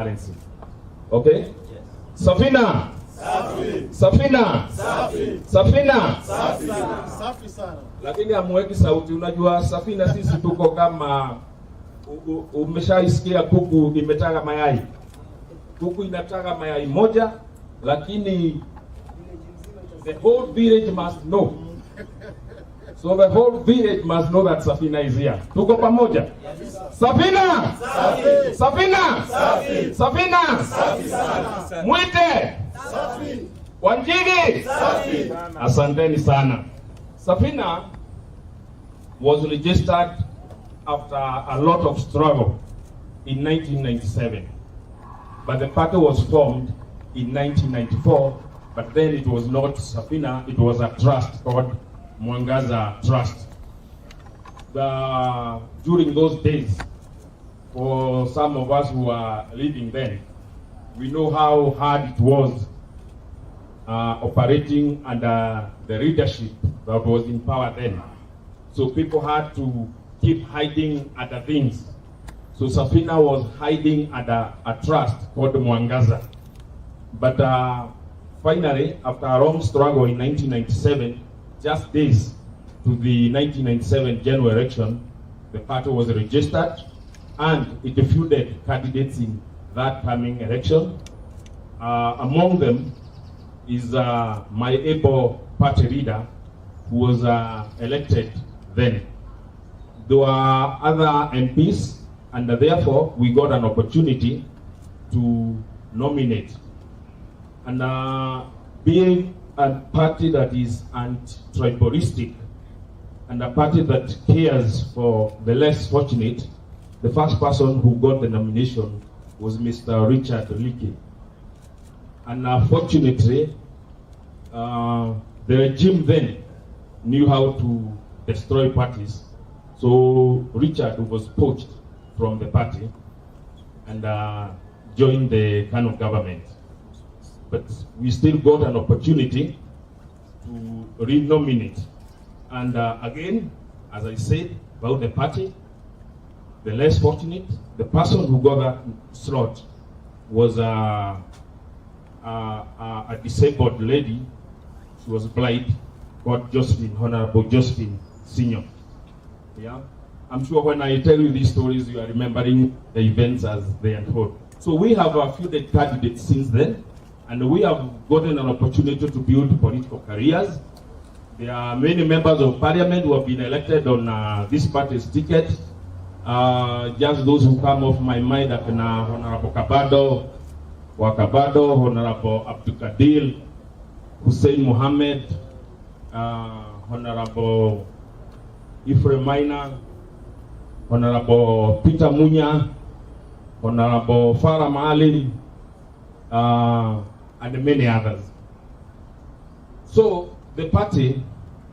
currency. Okay? Yes. Safina. Safina. Safina. Safi sana. Lakini amweki sauti. Unajua Safina sisi tuko kama umeshaisikia kuku imetaga mayai. Kuku inataga mayai moja, lakini the whole village must know. So the whole village must know that Safina is here. Tuko pamoja? Safina! Safi! Safina! Safi! Safina! Safi sana. Mwite! Safi! Wanjigi! Safi! Asanteni sana. Safina was registered after a lot of struggle in 1997. But the party was formed in 1994, but then it was not Safina, it was a trust called Mwangaza Trust. During those days, for some of us who are living then, we know how hard it was operating under the leadership that was in power then. So people had to keep hiding other things. So Safina was hiding under a trust called Mwangaza. But finally, after a long struggle in 1997, just days to the 1997 general election, the party was registered and it fielded candidates in that coming election. Among them is my able party leader who was elected then. There were other MPs, and therefore we got an opportunity to nominate. And being a party that is anti-tribalistic and a party that cares for the less fortunate, the first person who got the nomination was Mr. Richard Leakey. And fortunately, the regime then knew how to destroy parties. So Richard was poached from the party and joined the Kano government. But we still got an opportunity to re-nominate. And again, as I said about the party, the less fortunate, the person who got that slot was a disabled lady. She was blind, called Josephine, Honorable Josephine Senior. Yeah, I'm sure when I tell you these stories, you are remembering the events as they unfold. So we have a few candidates since then, and we have gotten an opportunity to build political careers. There are many members of parliament who have been elected on this party's ticket. Just those who come off my mind are Honorable Wakabado, Honorable Abdul Hussein Mohammed, Honorable Ifre Maina, Honorable Peter Munya, Honorable Farah Maalim, and many others. So the party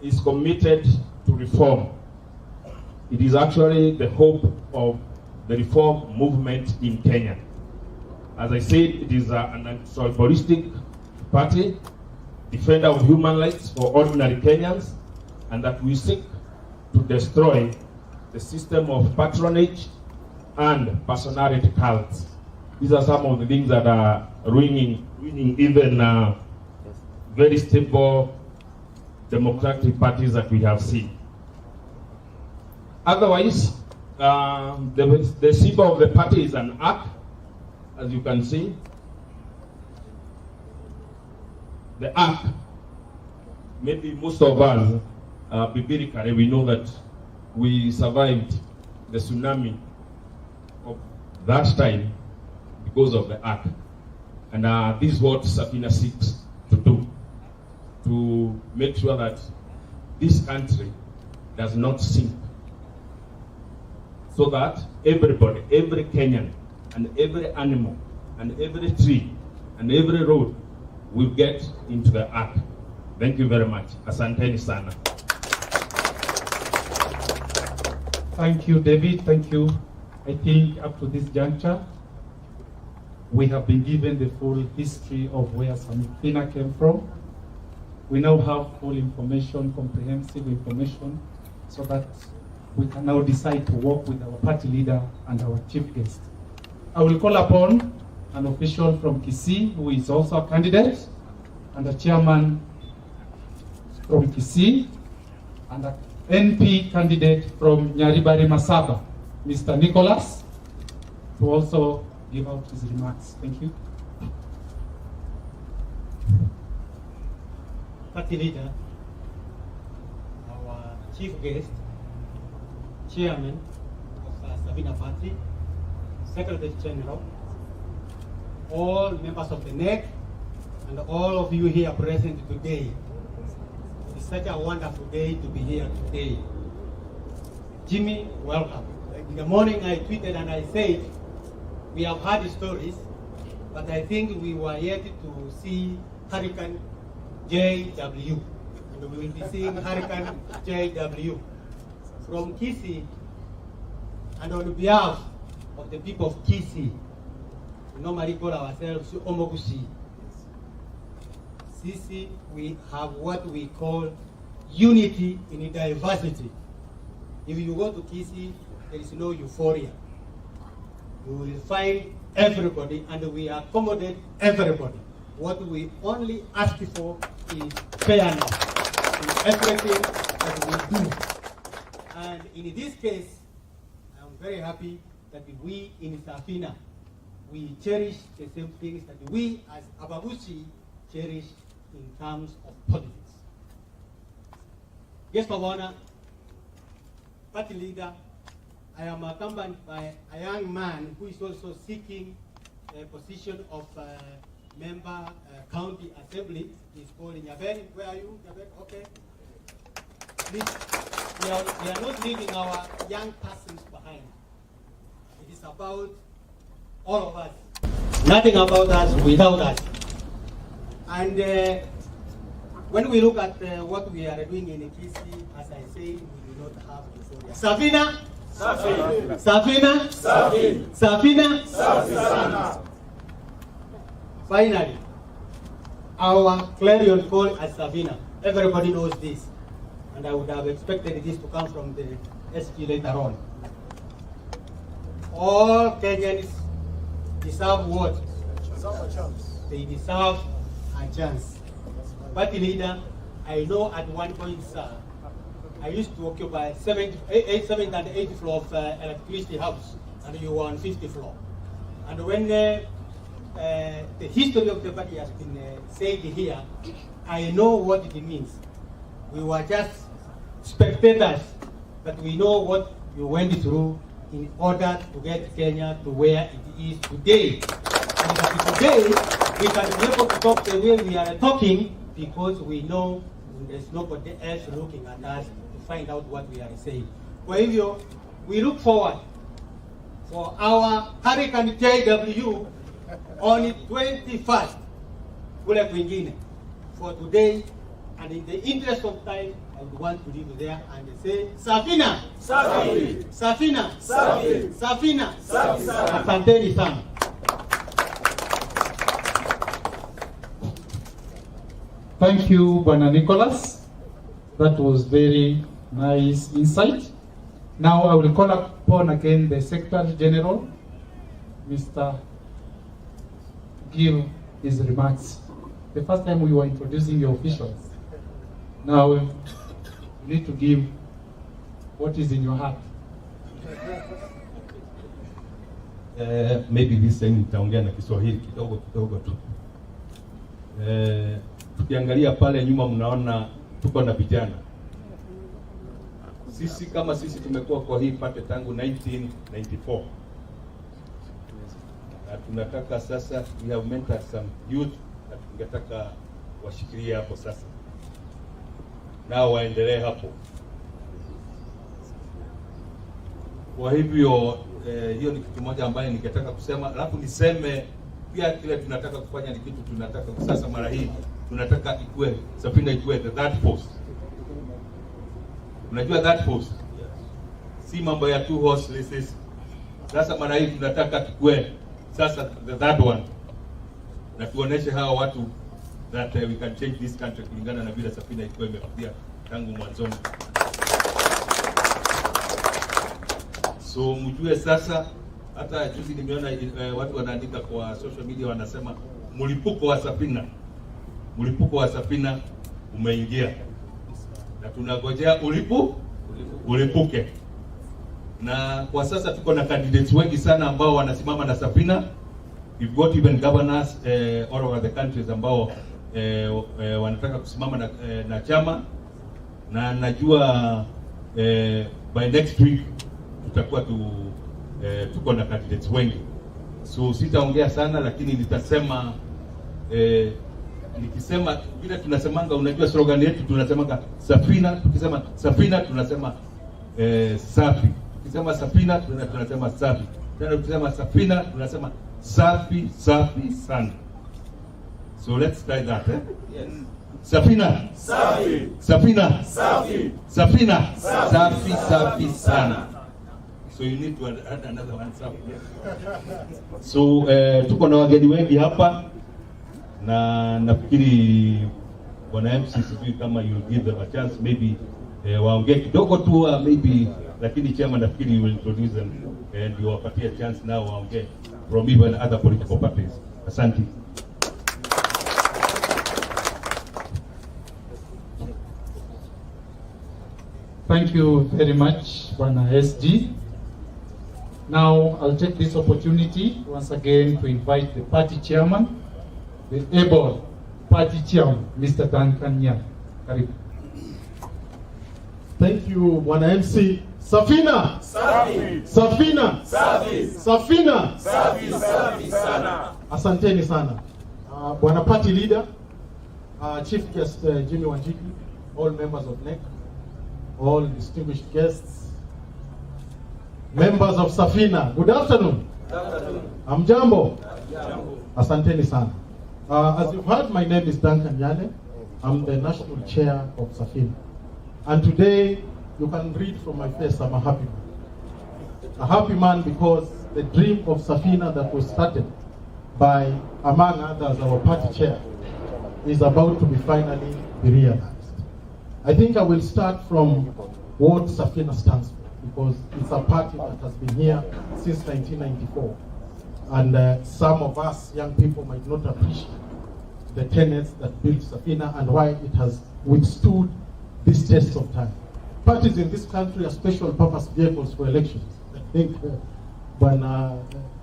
is committed to reform. It is actually the hope of the reform movement in Kenya. As I said, it is an anti-tribalistic party, defender of human rights for ordinary Kenyans, and that we seek to destroy the system of patronage and personality cults. These are some of the things that are ruining even very stable democratic parties that we have seen. Otherwise, the symbol of the party is an ark, as you can see. The ark, maybe most of us, biblically, we know that we survived the tsunami of that time because of the ark. And this is what Safina seeks to do, to make sure that this country does not sink, so that everybody, every Kenyan, and every animal, and every tree, and every road will get into the ark. Thank you very much. Asanteni sana. Thank you, David. Thank you. I think up to this juncture, we have been given the full history of where Safina came from. We now have full information, comprehensive information, so that we can now decide to work with our party leader and our chief guest. I will call upon an official from Kisii who is also a candidate, and a chairman from Kisii, and an NP candidate from Nyaribari Masaba, Mr. Nicholas, to also give out his remarks. Thank you. Party leader, our chief guest, chairman of Safina Party, Secretary General, all members of the NEC, and all of you here present today. It is such a wonderful day to be here today. Jimi, welcome. In the morning I tweeted and I said, we have heard stories, but I think we were yet to see Hurricane JW. And we will be seeing Hurricane JW. From Kisii, and on behalf of the people of Kisii, we normally call ourselves Omogusi. Sisi, we have what we call unity in diversity. If you go to Kisii, there is no euphoria. You will find everybody, and we accommodate everybody. What we only ask for is fairness in everything that we do. And in this case, I'm very happy that we in Safina, we cherish the same things that we as Abagusi cherish in terms of politics. Guest of honor, party leader, I am accompanied by a young man who is also seeking a position of member county assembly. He's called Nyaben. Where are you, Nyaben? Okay. Please, we are not leaving our young persons behind. It is about all of us. Nothing about us without us. And when we look at what we are doing in Kisii, as I say, we do not have euphoria. Safina? Safina. Safina? Safina. Safina? Safina. Finally, our clarion call as Safina. Everybody knows this. And I would have expected this to come from the SG later on. All Kenyans deserve what? They deserve a chance. Party leader, I know at one point, sir, I used to occupy 7th and 8th floor of electricity house, and you were on 50th floor. And when the history of the party has been said here, I know what it means. We were just spectators, but we know what you went through in order to get Kenya to where it is today. And that today, we can be able to talk the way we are talking because we know there's nobody else looking at us to find out what we are saying. Kwa hivyo, we look forward for our Hurricane JW on the 21st, kule kwingine. For today, and in the interest of time, I would want to leave there and say, Safina! Safina! Safina! Safina! Safina! Safina! Asanteni sana. Thank you, Bwana Nicholas. That was very nice insight. Now I will call upon again the Secretary General, Mr. Give his remarks. The first time we were introducing your officials. Now you need to give what is in your heart. Maybe this time nitaongea na Kiswahili kidogo tu. Tukiangalia pale nyuma mnaona tuko na vijana. Sisi tumekuwa kwa hii pate tangu 1994. Na tunataka sasa, we have mentored some youth, na tungetaka washikilie hapo sasa. Nao waendelee hapo. Kwa hivyo hiyo ni kitu moja ambayo ningetaka kusema, alafu niseme pia kile tunataka kufanya ni kitu tunataka sasa mara hii tunataka ikue Safina ikue the third post. Unajua that post? Si mambo ya two horse races. Sasa mara hii tunataka tukue sasa the third one. Na tuoneshe hawa watu that we can change this country kulingana na vile Safina ikue imefikia tangu mwanzoni. So mjue sasa Hata juzi nimeona watu wanaandika kwa social media wanasema mlipuko wa Safina umeingia. Na tunagojea ulipuke. Na kwa sasa tuko na candidates wengi sana ambao wanasimama na Safina. We've got even governors all over the countries ambao wanataka kusimama na chama, na najua by next week tutakuwa tuko na candidates wengi. So sitaongea sana, lakini nitasema nikisema vile tunasemanga, unajua slogan yetu tunasemanga Safina, tukisema Safina tunasema safi. Tukisema Safina tunasema safi. Tena tukisema Safina tunasema safi sana. So let's try that, eh? Yes. Safina. Safi. Safina. Safi. Safina. Safi sana. So you need to add another one, safi. So tuko na wageni wengi hapa, na nafikiri bwana MC sijui kama you give them a chance, maybe waongee kidogo tu, maybe, lakini chama nafikiri you will introduce them and you wapatie chance now waongee from even other political parties. Asante. Thank you very much, Bwana SG. Now, I'll take this opportunity once again to invite the party chairman, the able party chairman, Mr. Duncan Nyar. Karibu. Thank you, Bwana MC. Safina. Safi. Safina. Safi. Safina. Safi sana. Asanteni sana. Bwana party leader, chief guest Jimi Wanjigi, all members of NEC, all distinguished guests, members of Safina, good afternoon. Good afternoon. Amjambo. Asanteni sana. As you've heard, my name is Duncan Nyar. I'm the national chair of Safina. And today, you can read from my face, I'm a happy man. A happy man because the dream of Safina that was started by, among others, our party chair, is about to be finally realized. I think I will start from what Safina stands for, because it's a party that has been here since 1994. And some of us young people might not appreciate the tenets that built Safina and why it has withstood this test of time. Parties in this country are special purpose vehicles for elections. I think when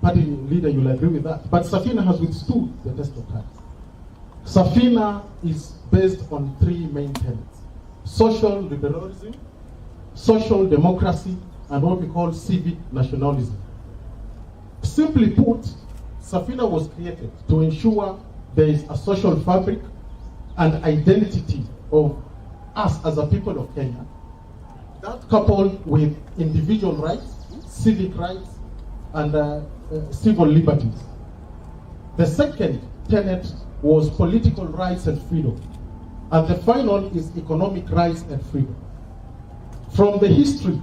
party leader, you'll agree with that. But Safina has withstood the test of time. Safina is based on three main tenets: social liberalism, social democracy, and what we call civic nationalism. Simply put, Safina was created to ensure there is a social fabric and identity of us as a people of Kenya, that coupled with individual rights, civic rights, and civil liberties. The second tenet was political rights and freedom. And the final is economic rights and freedom. From the history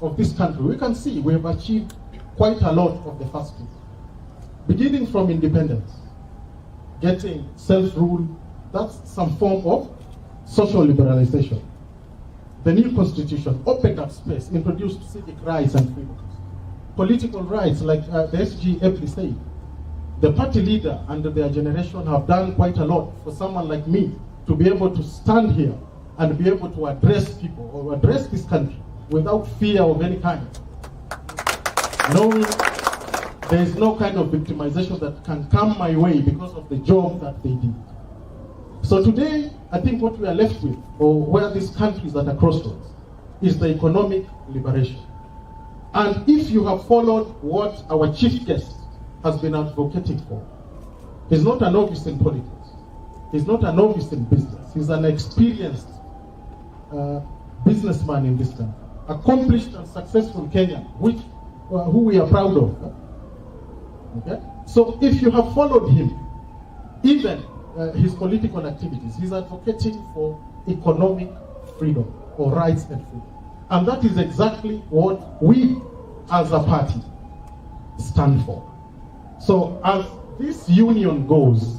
of this country, we can see we have achieved quite a lot of the first two. Beginning from independence, getting self-rule, that's some form of social liberalization. The new constitution opened up space, introduced civic rights and freedoms. Political rights, like the SG aptly said, the party leader and their generation have done quite a lot for someone like me to be able to stand here and be able to address people or address this country without fear of any kind. Knowing there is no kind of victimization that can come my way because of the job that they did. So today, I think what we are left with, or where this country is at a crossroads, is the economic liberation. And if you have followed what our chief guest has been advocating for, he's not a novice in politics. He's not a novice in business. He's an experienced businessman in this country, accomplished and successful Kenyan, who we are proud of. Okay? So if you have followed him, even his political activities, he's advocating for economic freedom or rights and freedom. And that is exactly what we as a party stand for. So as this union goes,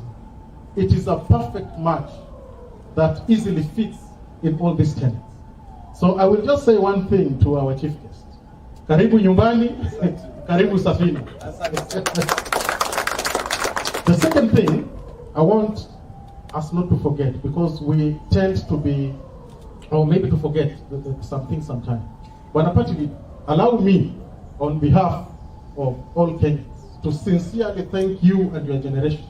it is a perfect match that easily fits in all these tenets. So I will just say one thing to our chief guest. Karibu nyumbani, Karibu Safina. The second thing, I want us not to forget, because we tend to be, or maybe to forget something sometimes. Bwana Party, allow me, on behalf of all Kenyans, to sincerely thank you and your generation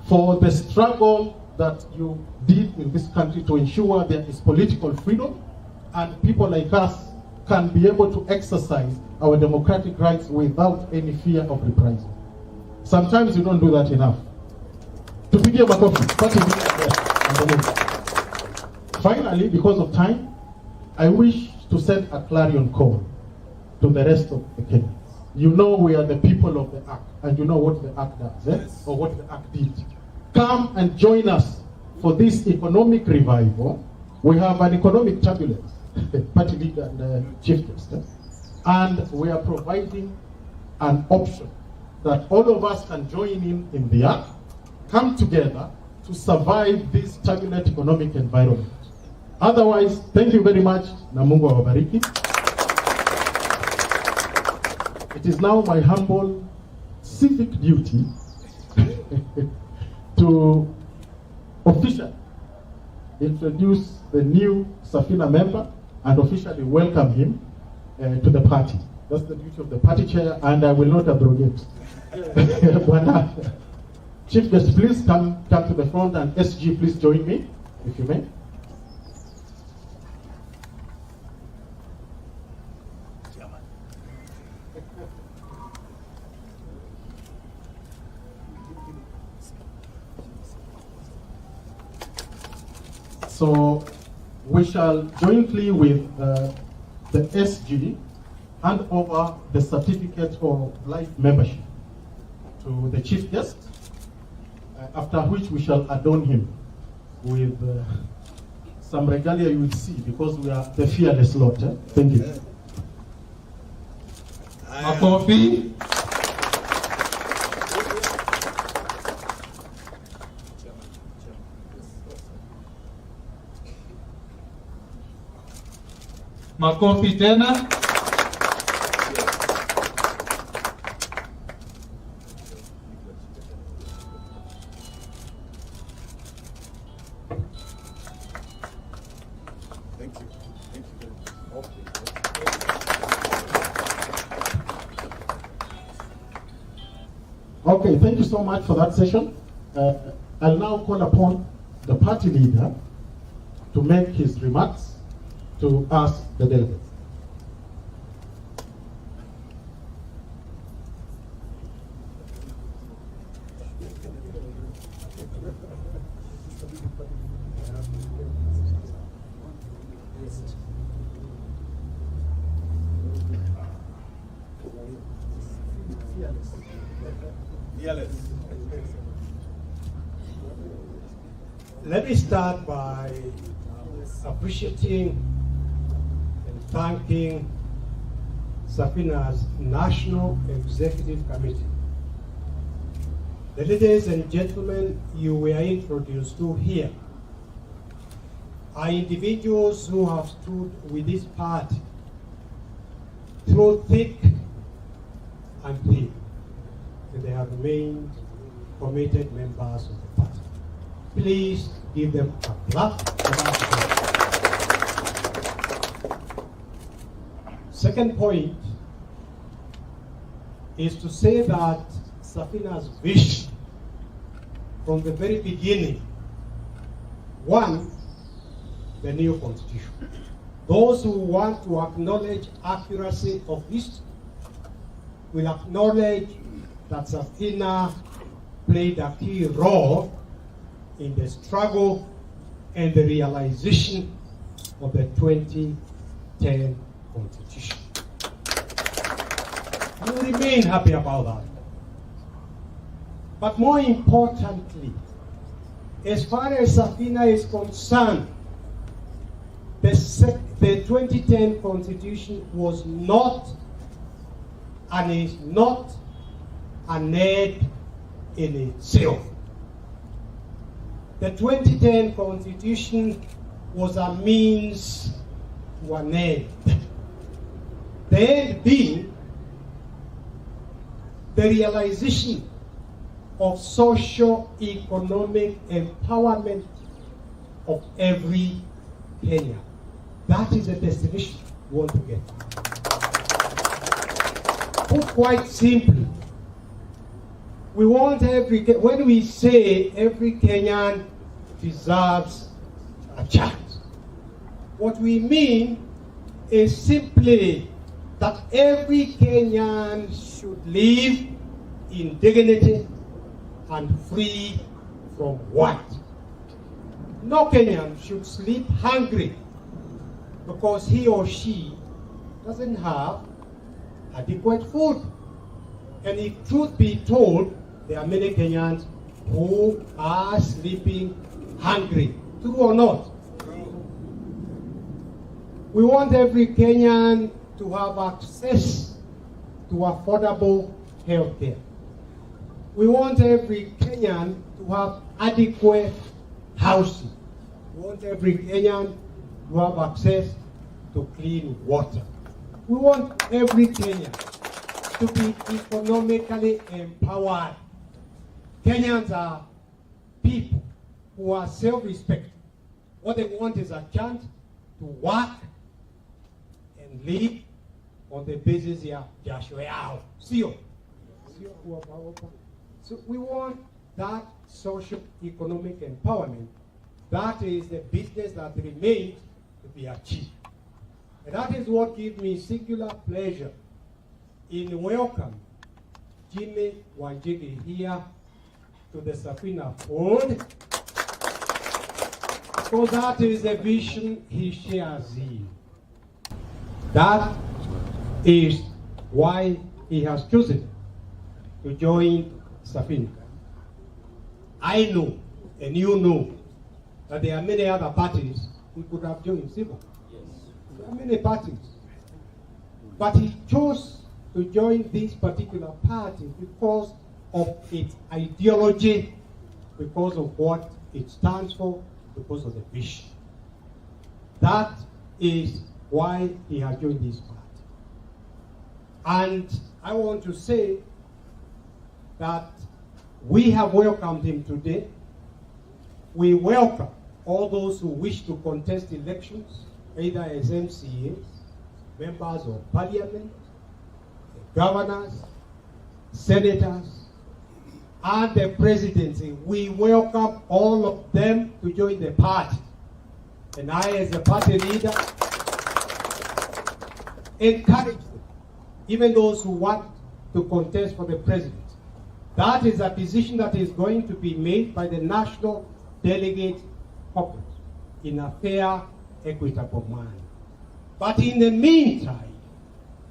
for the struggle that you did in this country to ensure there is political freedom and people like us can be able to exercise our democratic rights without any fear of reprisal. Sometimes you don't do that enough. Tupigie makofi. Finally, because of time, I wish to send a clarion call to the rest of the Kenyans. You know we are the people of the Ark, and you know what the Ark does, yes? Or what the Ark did. Come and join us for this economic revival. We have an economic turbulence, party leader and chief justice, and we are providing an option that all of us can join in the Ark, come together to survive this turbulent economic environment. Otherwise, thank you very much. Na Mungu awabariki. It is now my humble civic duty to officially introduce the new Safina member and officially welcome him to the party. That's the duty of the party chair, and I will not abrogate. Chief Guest, please come to the front, and SG, please join me, if you may. So we shall jointly with the SG hand over the certificate of life membership to the chief guest, after which we shall adorn him with some regalia you will see, because we are the fearless lot. Thank you. Makofi. Makofi tena. Okay, thank you so much for that session. I'll now call upon the party leader to make his remarks to us, the delegates. Let me start by appreciating and thanking Safina's National Executive Committee. Ladies and gentlemen, you were introduced to here are individuals who have stood with this party through thick and thin, and they have remained committed members of the party. Please give them a clap. Second point is to say that Safina's vision from the very beginning, one, the new constitution. Those who want to acknowledge accuracy of history will acknowledge that Safina played a key role in the struggle and the realization of the 2010 Constitution. We remain happy about that. But more importantly, as far as Safina is concerned, the 2010 Constitution was not and is not an end in itself. The 2010 Constitution was a means to an end. The end being the realization of socio-economic empowerment of every Kenyan. That is the destination we want to get. Put quite simply, we want when we say every Kenyan deserves a chance, what we mean is simply that every Kenyan should live in dignity and free from want. No Kenyan should sleep hungry because he or she doesn't have adequate food. And if truth be told, there are many Kenyans who are sleeping hungry. True or not? We want every Kenyan to have access to affordable health care. We want every Kenyan to have adequate housing. We want every Kenyan to have access to clean water. We want every Kenyan to be economically empowered. Kenyans are people who are self-respecting. What they want is a chance to work and live on the basis ya jasho yao. Sio kuogopa. So we want that social economic empowerment. That is the business that remains to be achieved. And that is what gives me singular pleasure in welcoming Jimi Wanjigi here to the Safina board, because that is the vision he shares here. That is why he has chosen to join Safina. I know, and you know, that there are many other parties he could have joined civil. Yes. There are many parties. But he chose to join this particular party because of its ideology, because of what it stands for, because of the vision. That is why he has joined this party. And I want to say that we have welcomed him today. We welcome all those who wish to contest elections, either as MCAs, members of parliament, governors, senators, and the presidency. We welcome all of them to join the party. And I, as the party leader, encourage them, even those who want to contest for the presidency. That is a decision that is going to be made by the National Delegate Caucus in a fair, equitable manner. But in the meantime,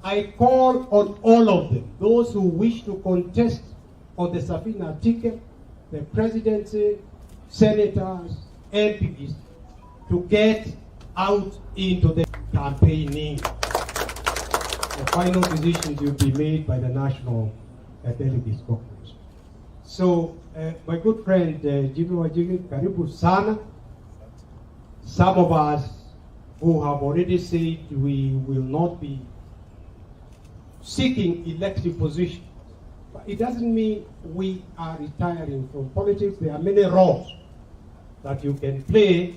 I call on all of them, those who wish to contest on the Safina ticket, the presidency, senators, MPs, to get out into the campaigning. The final decisions will be made by the National Delegates Caucus. So, my good friend Jimi Wanjigi, karibu sana. Some of us who have already said we will not be seeking elective positions. But it doesn't mean we are retiring from politics. There are many roles that you can play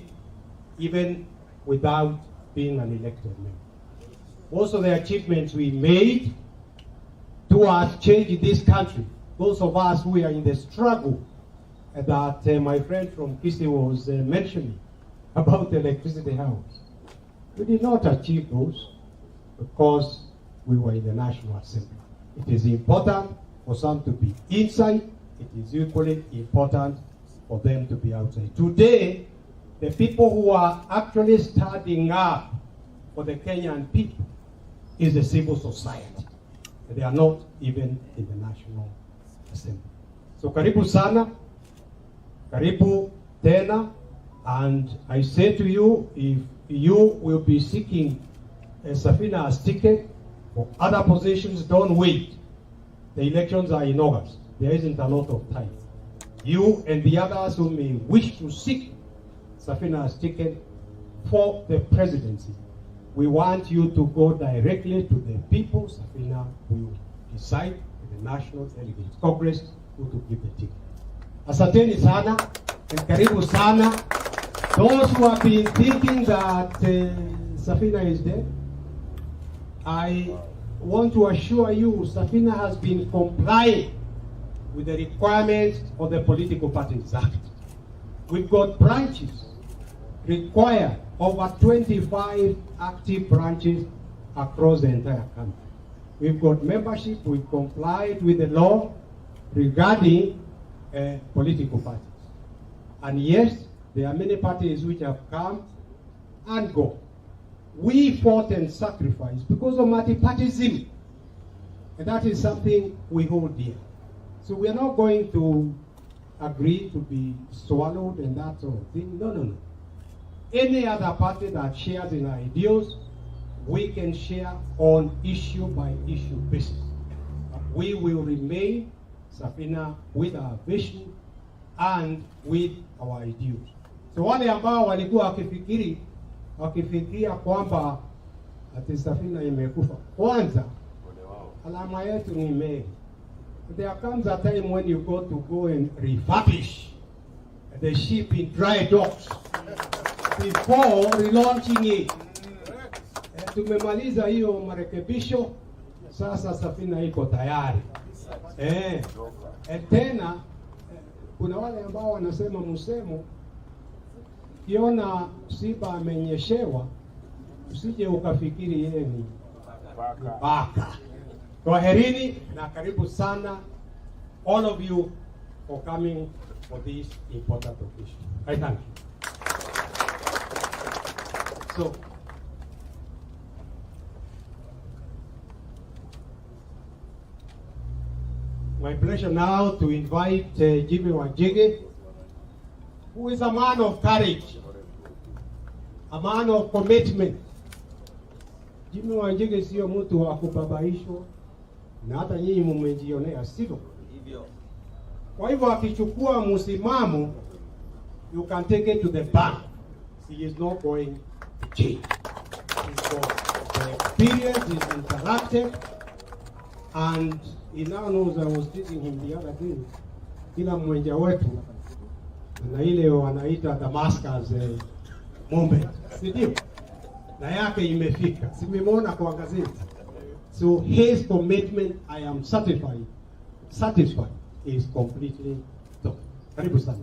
even without being an elected member. Most of the achievements we made towards changing this country, those of us who are in the struggle that my friend from Kisi was mentioning about the electricity house, we did not achieve those because we were in the National Assembly. It is important for some to be inside. It is equally important for them to be outside. Today, the people who are actually standing up for the Kenyan people is the civil society. They are not even in the National Assembly. So karibu sana, karibu tena, and I say to you, if you will be seeking a Safina's ticket for other positions, don't wait. The elections are in August. There isn't a lot of time. You and the others who may wish to seek Safina's ticket for the presidency, we want you to go directly to the people. Safina will decide with the national delegates. Congress who to give the ticket. Asanteni sana, and karibu sana. Those who have been thinking that Safina is dead, I want to assure you, Safina has been complying with the requirements of the Political Parties Act. We've got branches required, over 25 active branches across the entire country. We've got membership, we've complied with the law regarding political parties. And yes, there are many parties which have come and gone. We fought and sacrificed because of multipartyism. And that is something we hold dear. So we are not going to agree to be swallowed and that sort of thing. No, no, no. Any other party that shares in our ideals, we can share on issue by issue basis. But we will remain, Safina, with our vision and with our ideals. So wale ambao walikuwa wakifikiria kwamba ati Safina imekufa, kwanza alama yetu ni mengi. There comes a time when you got to go and refurbish the ship in dry docks before relaunching it. Tumemaliza hiyo marekebisho, sasa Safina iko tayari. Tena kuna wale ambao wanasema msemo, kiona simba amenyeshewa usije ukafikiri yeye ni baka. Kwaherini na karibu sana, all of you, for coming for this important occasion. I thank you. So, my pleasure now to invite Jimi Wanjigi, who is a man of courage, a man of commitment. Jimi Wanjigi sio mtu wa kubabaishwa, na hata nyinyi mmejionea sivyo? Kwa hivyo akichukua msimamo, you can take it to the bank. He is not going to change. He's got the experience, he's interactive, and he now knows. I was teaching him the other day, kila mmoja wetu na ile wanaita Damascus moment, ndio na yake imefika, simemwona kwa gazeti. So his commitment, I am satisfied is completely done. Karibu sana.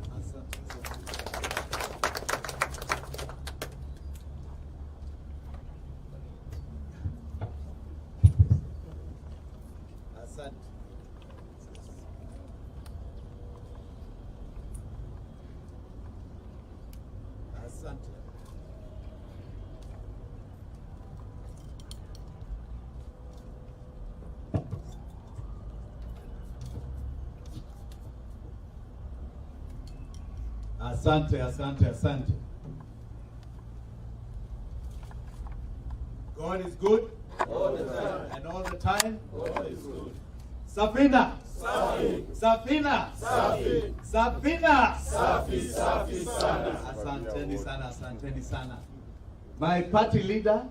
Asante. God is good all the time. And all the time God is good. Safina. Safina. Safi sana. Asanteni sana. My party leader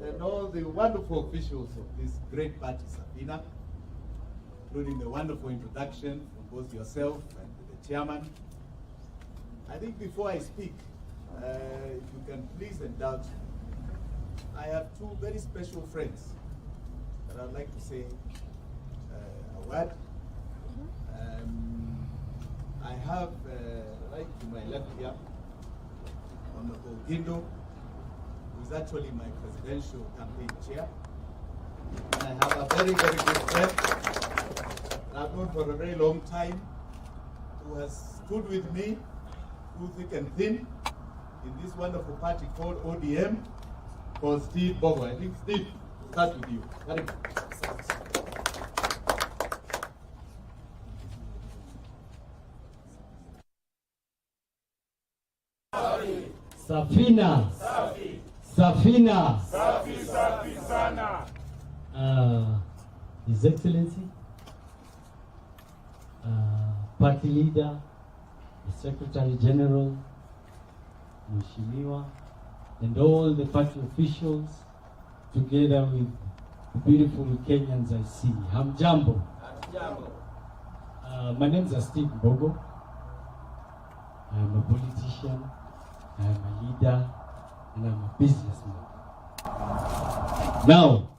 and all the wonderful officials of this great party, Safina, including the wonderful introduction from both yourself and the chairman. I think before I speak, if you can please indulge me, I have two very special friends that I'd like to say a word. I have right to my left here, Honorable Gindo, who is actually my presidential campaign chair. And I have a very, very good friend that I've known for a very long time, who has stood with me through thick and thin in this wonderful party called ODM, called Steve Bobo. I think Steve, start with you. Safina. Safina. His Excellency, Party Leader, the Secretary General, Mheshimiwa, and all the party officials, together with the beautiful Kenyans I see. Hamjambo. My name is Steve Mbogo. I'm a politician, I'm a leader, and I'm a businessman. Now,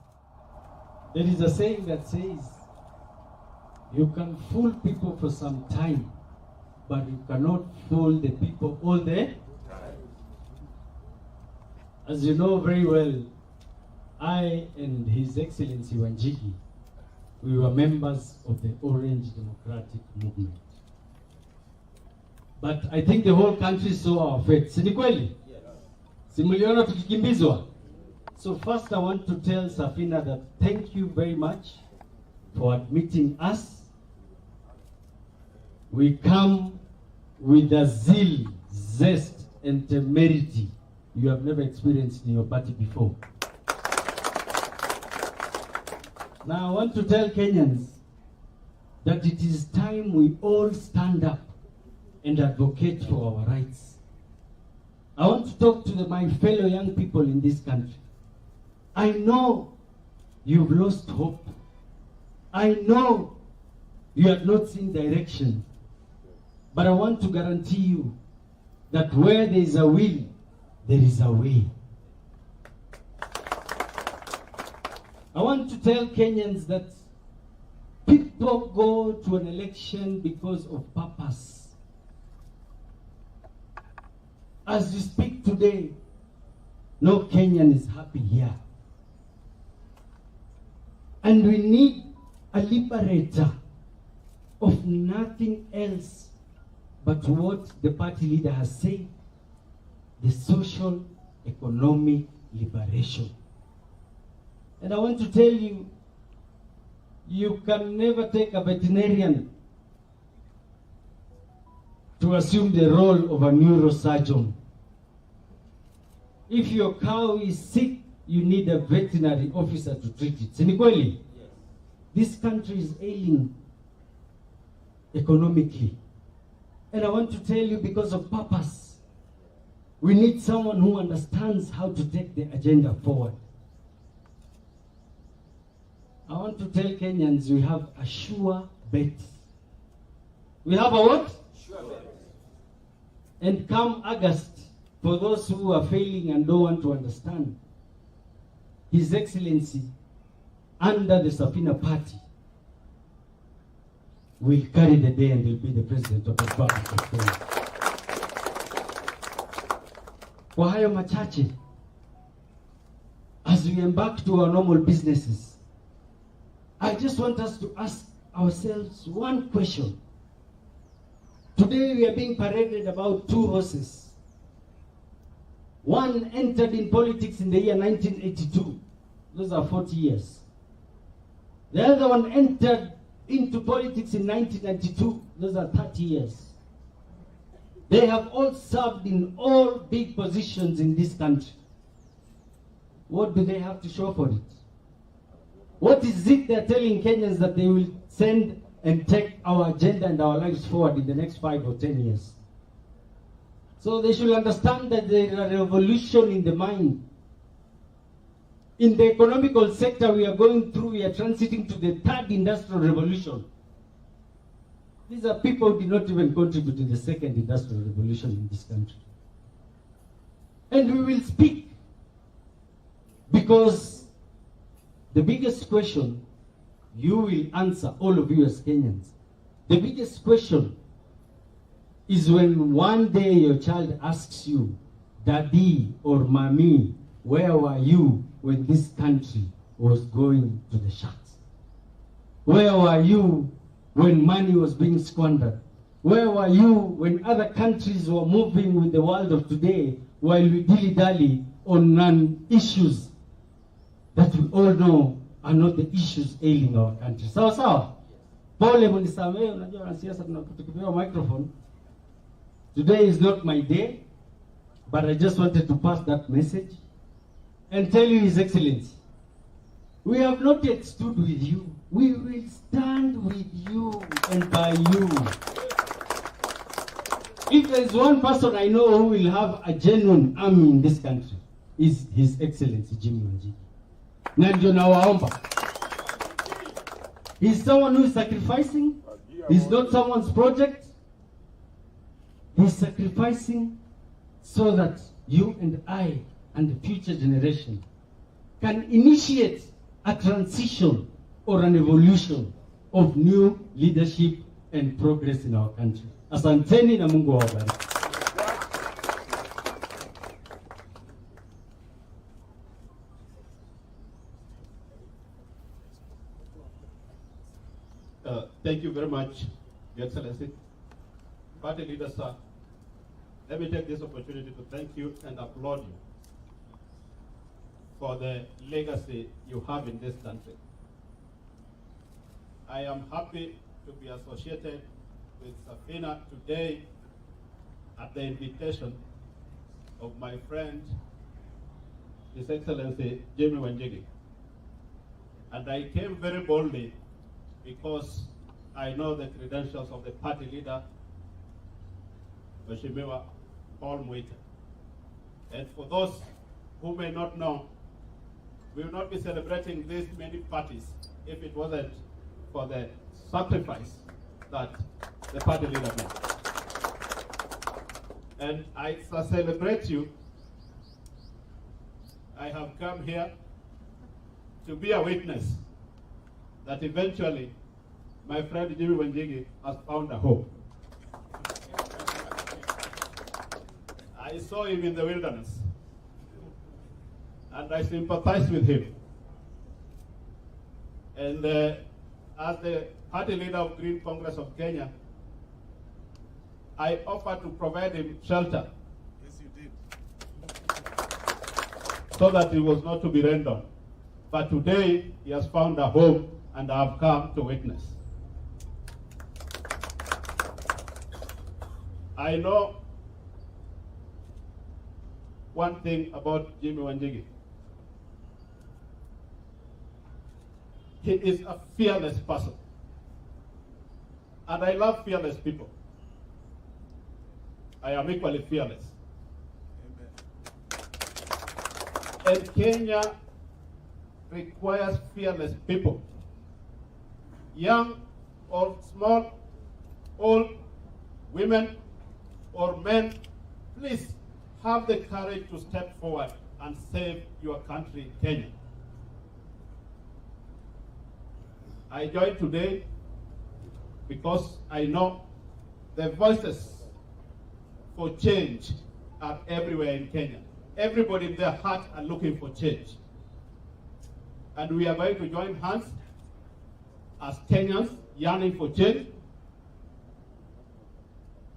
there is a saying that says, you can fool people for some time, but you cannot fool the people all the time. As you know very well, I and His Excellency Wanjigi, we were members of the Orange Democratic Movement. But I think the whole country saw our fate. Si ni kweli? Si mliona tukikimbizwa? So first I want to tell Safina that thank you very much for admitting us. We come with a zeal, zest, and temerity you have never experienced in your party before. Now I want to tell Kenyans that it is time we all stand up and advocate for our rights. I want to talk to my fellow young people in this country. I know you've lost hope. I know you have not seen direction. But I want to guarantee you that where there is a will, there is a way. I want to tell Kenyans that people go to an election because of purpose. As we speak today, no Kenyan is happy here. And we need a liberator of nothing else but what the party leader has said, the social economic liberation. And I want to tell you, you can never take a veterinarian to assume the role of a neurosurgeon. If your cow is sick, you need a veterinary officer to treat it. Si ni kweli? Yes. This country is ailing economically. And I want to tell you, because of purpose, we need someone who understands how to take the agenda forward. I want to tell Kenyans we have a sure bet. We have a what? Sure bet. And come August, for those who are failing and don't want to understand, His Excellency, under the Safina party, will carry the day and will be the President of the Republic of Kenya. Kwa hayo machache, as we embark to our normal businesses, I just want us to ask ourselves one question. Today we are being paraded about two horses. One entered in politics in the year 1982. Those are 40 years. The other one entered into politics in 1992. Those are 30 years. They have all served in all big positions in this country. What do they have to show for it? What is it they're telling Kenyans that they will send and take our agenda and our lives forward in the next 5 or 10 years? So they should understand that there is a revolution in the mind. In the economical sector we are going through, we are transiting to the third industrial revolution. These are people who did not even contribute to the second industrial revolution in this country. And we will speak, because the biggest question you will answer, all of you as Kenyans, the biggest question is when one day your child asks you, Daddy or Mommy, where were you when this country was going to the sharks? Where were you when money was being squandered? Where were you when other countries were moving with the world of today while we dilly-dally on non-issues that we all know are not the issues ailing our country? Sawa sawa? Pole munisamehe, unajua wanasiasa tukipewa microphone. Today is not my day, but I just wanted to pass that message and tell you, His Excellency, we have not yet stood with you. We will stand with you and by you. If there is one person I know who will have a genuine army in this country, is His Excellency Jimi. Na ndio nawaomba, He's someone who is sacrificing. He's not someone's project. He's sacrificing so that you and I and the future generation can initiate a transition or an evolution of new leadership and progress in our country. Asanteni na Mungu awabariki. Thank you very much, Your Excellency. Party leader, sir, let me take this opportunity to thank you and applaud you for the legacy you have in this country. I am happy to be associated with Safina today at the invitation of my friend, His Excellency Jimi Wanjigi. And I came very boldly because I know the credentials of the party leader, Mheshimiwa Paul Mwita. And for those who may not know, we will not be celebrating these many parties if it wasn't for the sacrifice that the party leader made. And I celebrate you. I have come here to be a witness that eventually my friend Jimi Wanjigi has found a home. I saw him in the wilderness and I sympathize with him. And as the party leader of Green Congress of Kenya, I offered to provide him shelter. Yes, you did. So that he was not to be rained on. But today he has found a home and I have come to witness. I know one thing about Jimi Wanjigi. He is a fearless person. And I love fearless people. I am equally fearless. Amen. And Kenya requires fearless people. Young or small, old, women or men, please have the courage to step forward and save your country, Kenya. I joined today because I know the voices for change are everywhere in Kenya. Everybody in their heart are looking for change. And we are going to join hands as Kenyans yearning for change.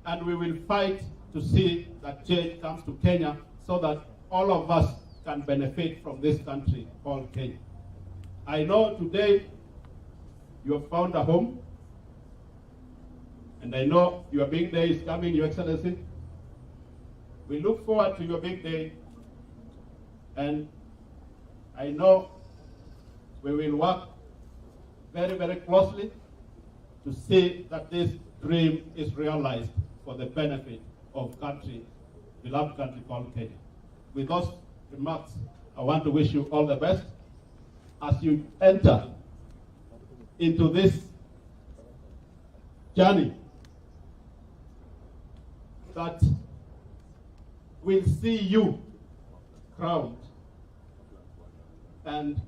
And we will fight to see that change comes to Kenya so that all of us can benefit from this country called Kenya. I know today you have found a home, and I know your big day is coming, Your Excellency. We look forward to your big day, and I know we will work very, very closely to see that this dream is realized for the benefit of country, beloved country called Kenya. With those remarks, I want to wish you all the best as you enter into this journey that will see you crowned and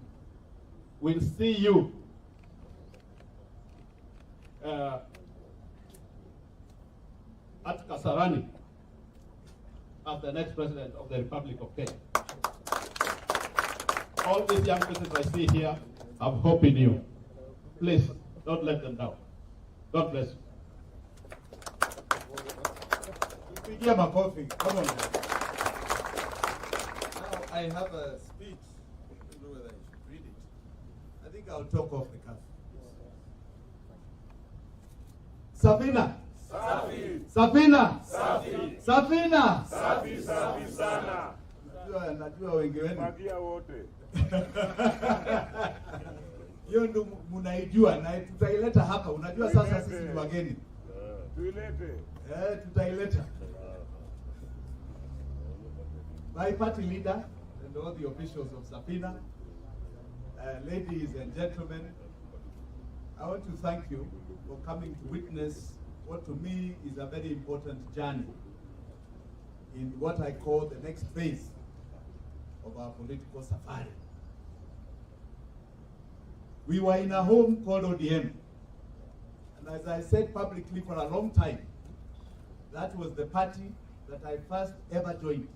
will see you at Kasarani as the next president of the Republic of Kenya. All these young people I see here have hope in you. Please, don't let them down. God bless you. Pigia makofi. Come on. Now I have a speech. I don't know whether I should read it. I think I'll talk off the cuff. Safina. Safi. Safina. Safi. Safina. Safi, safi sana. Najua wengi wenu. Magia wote. Hiyo ndio mnaijua na tutaileta hapa. Unajua sasa sisi ni wageni. Tuilete. Tutaileta. My party leader and all the officials of Safina, ladies and gentlemen, I want to thank you for coming to witness what to me is a very important journey in what I call the next phase of our political safari. We were in a home called ODM, and as I said publicly for a long time, that was the party that I first ever joined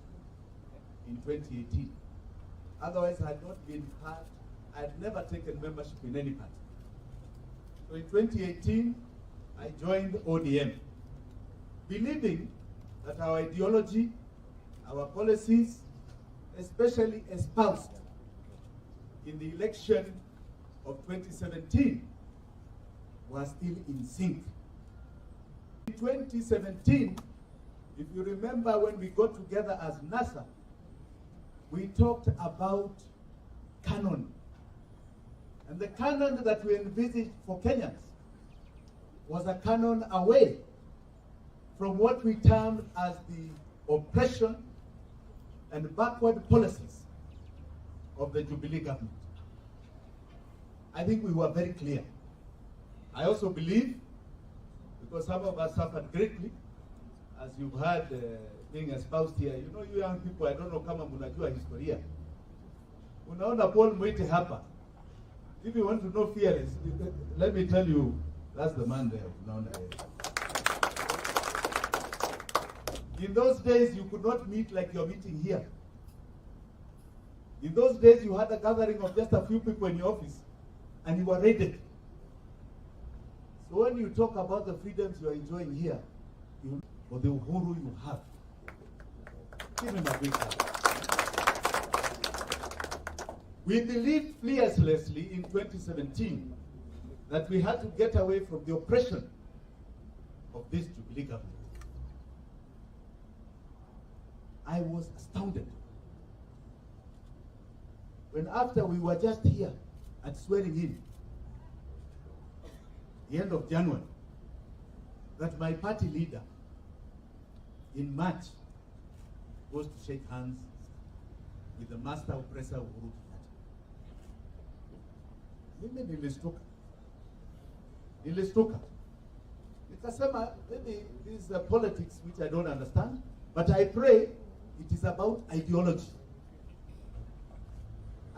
in 2018. Otherwise, I had not been part, I had never taken membership in any party. So in 2018, I joined ODM, believing that our ideology, our policies, especially espoused in the election of 2017, were still in sync. In 2017, if you remember when we got together as NASA, we talked about canon. And the canon that we envisaged for Kenyans was a canon away from what we termed as the oppression and backward policies of the Jubilee government. I think we were very clear. I also believe, because some of us suffered greatly, as you've heard being espoused here, you know, you young people, I don't know kama munajua historia. Unaona Paul Mwite hapa. If you want to know fearless, let me tell you, that's the man there. In those days, you could not meet like you're meeting here. In those days, you had a gathering of just a few people in your office, and you were raided. So when you talk about the freedoms you are enjoying here, for the Uhuru you have, give him a big hand. We believed fearlessly in 2017 that we had to get away from the oppression of this Jubilee government. I was astounded when after we were just here at swearing in, the end of January, that my party leader in March goes to shake hands with the master oppressor Uhuru. Mimi nilistuka. Nikasema, maybe this is politics which I don't understand, but I pray it is about ideology.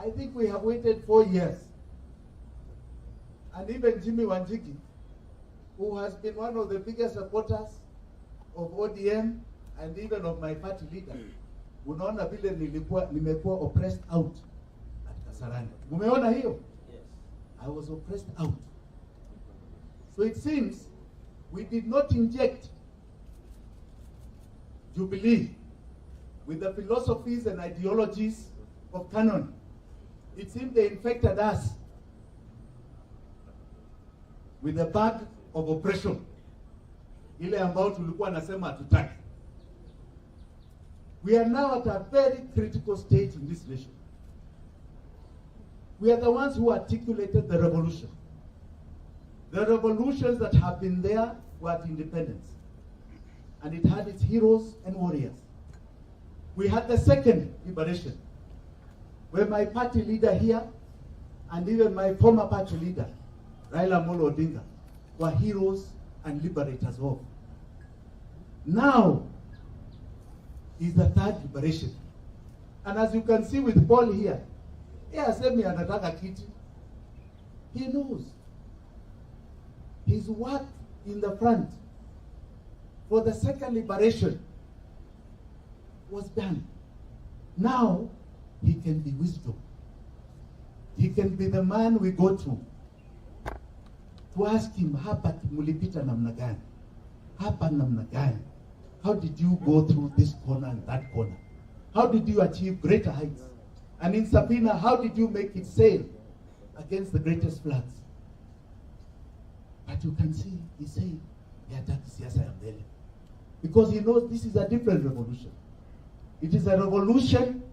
I think we have waited 4 years. And even Jimi Wanjigi, who has been one of the biggest supporters of ODM and even of my party leader, unaona vile nimekuwa oppressed out at Kasarani. Umeona hiyo? I was oppressed out. So it seems we did not inject Jubilee with the philosophies and ideologies of canon. It seems they infected us with the bag of oppression. Ile ambao tulikuwa nasema hatutaki. We are now at a very critical stage in this nation. We are the ones who articulated the revolution. The revolutions that have been there were at independence. And it had its heroes and warriors. We had the second liberation, where my party leader here, and even my former party leader, Raila Odinga, were heroes and liberators of. Now is the third liberation. And as you can see with Paul here, anataka kiti. He knows his work in the front for the second liberation was done. Now he can be wisdom. He can be the man we go to ask him, hapa mulipita namna gani? Hapa namna gani? How did you go through this corner and that corner? How did you achieve greater heights? And in Safina, how did you make it sail against the greatest floods? But you can see, he's saying, because he knows this is a different revolution. It is a revolution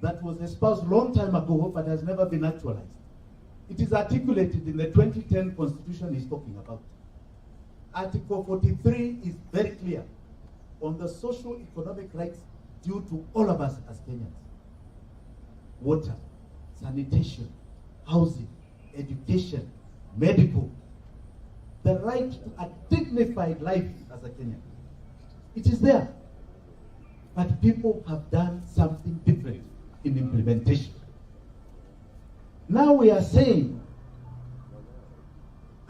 that was espoused a long time ago, but has never been actualized. It is articulated in the 2010 Constitution he's talking about. Article 43 is very clear on the social economic rights due to all of us as Kenyans. Water, sanitation, housing, education, medical, the right to a dignified life as a Kenyan. It is there. But people have done something different in implementation. Now we are saying,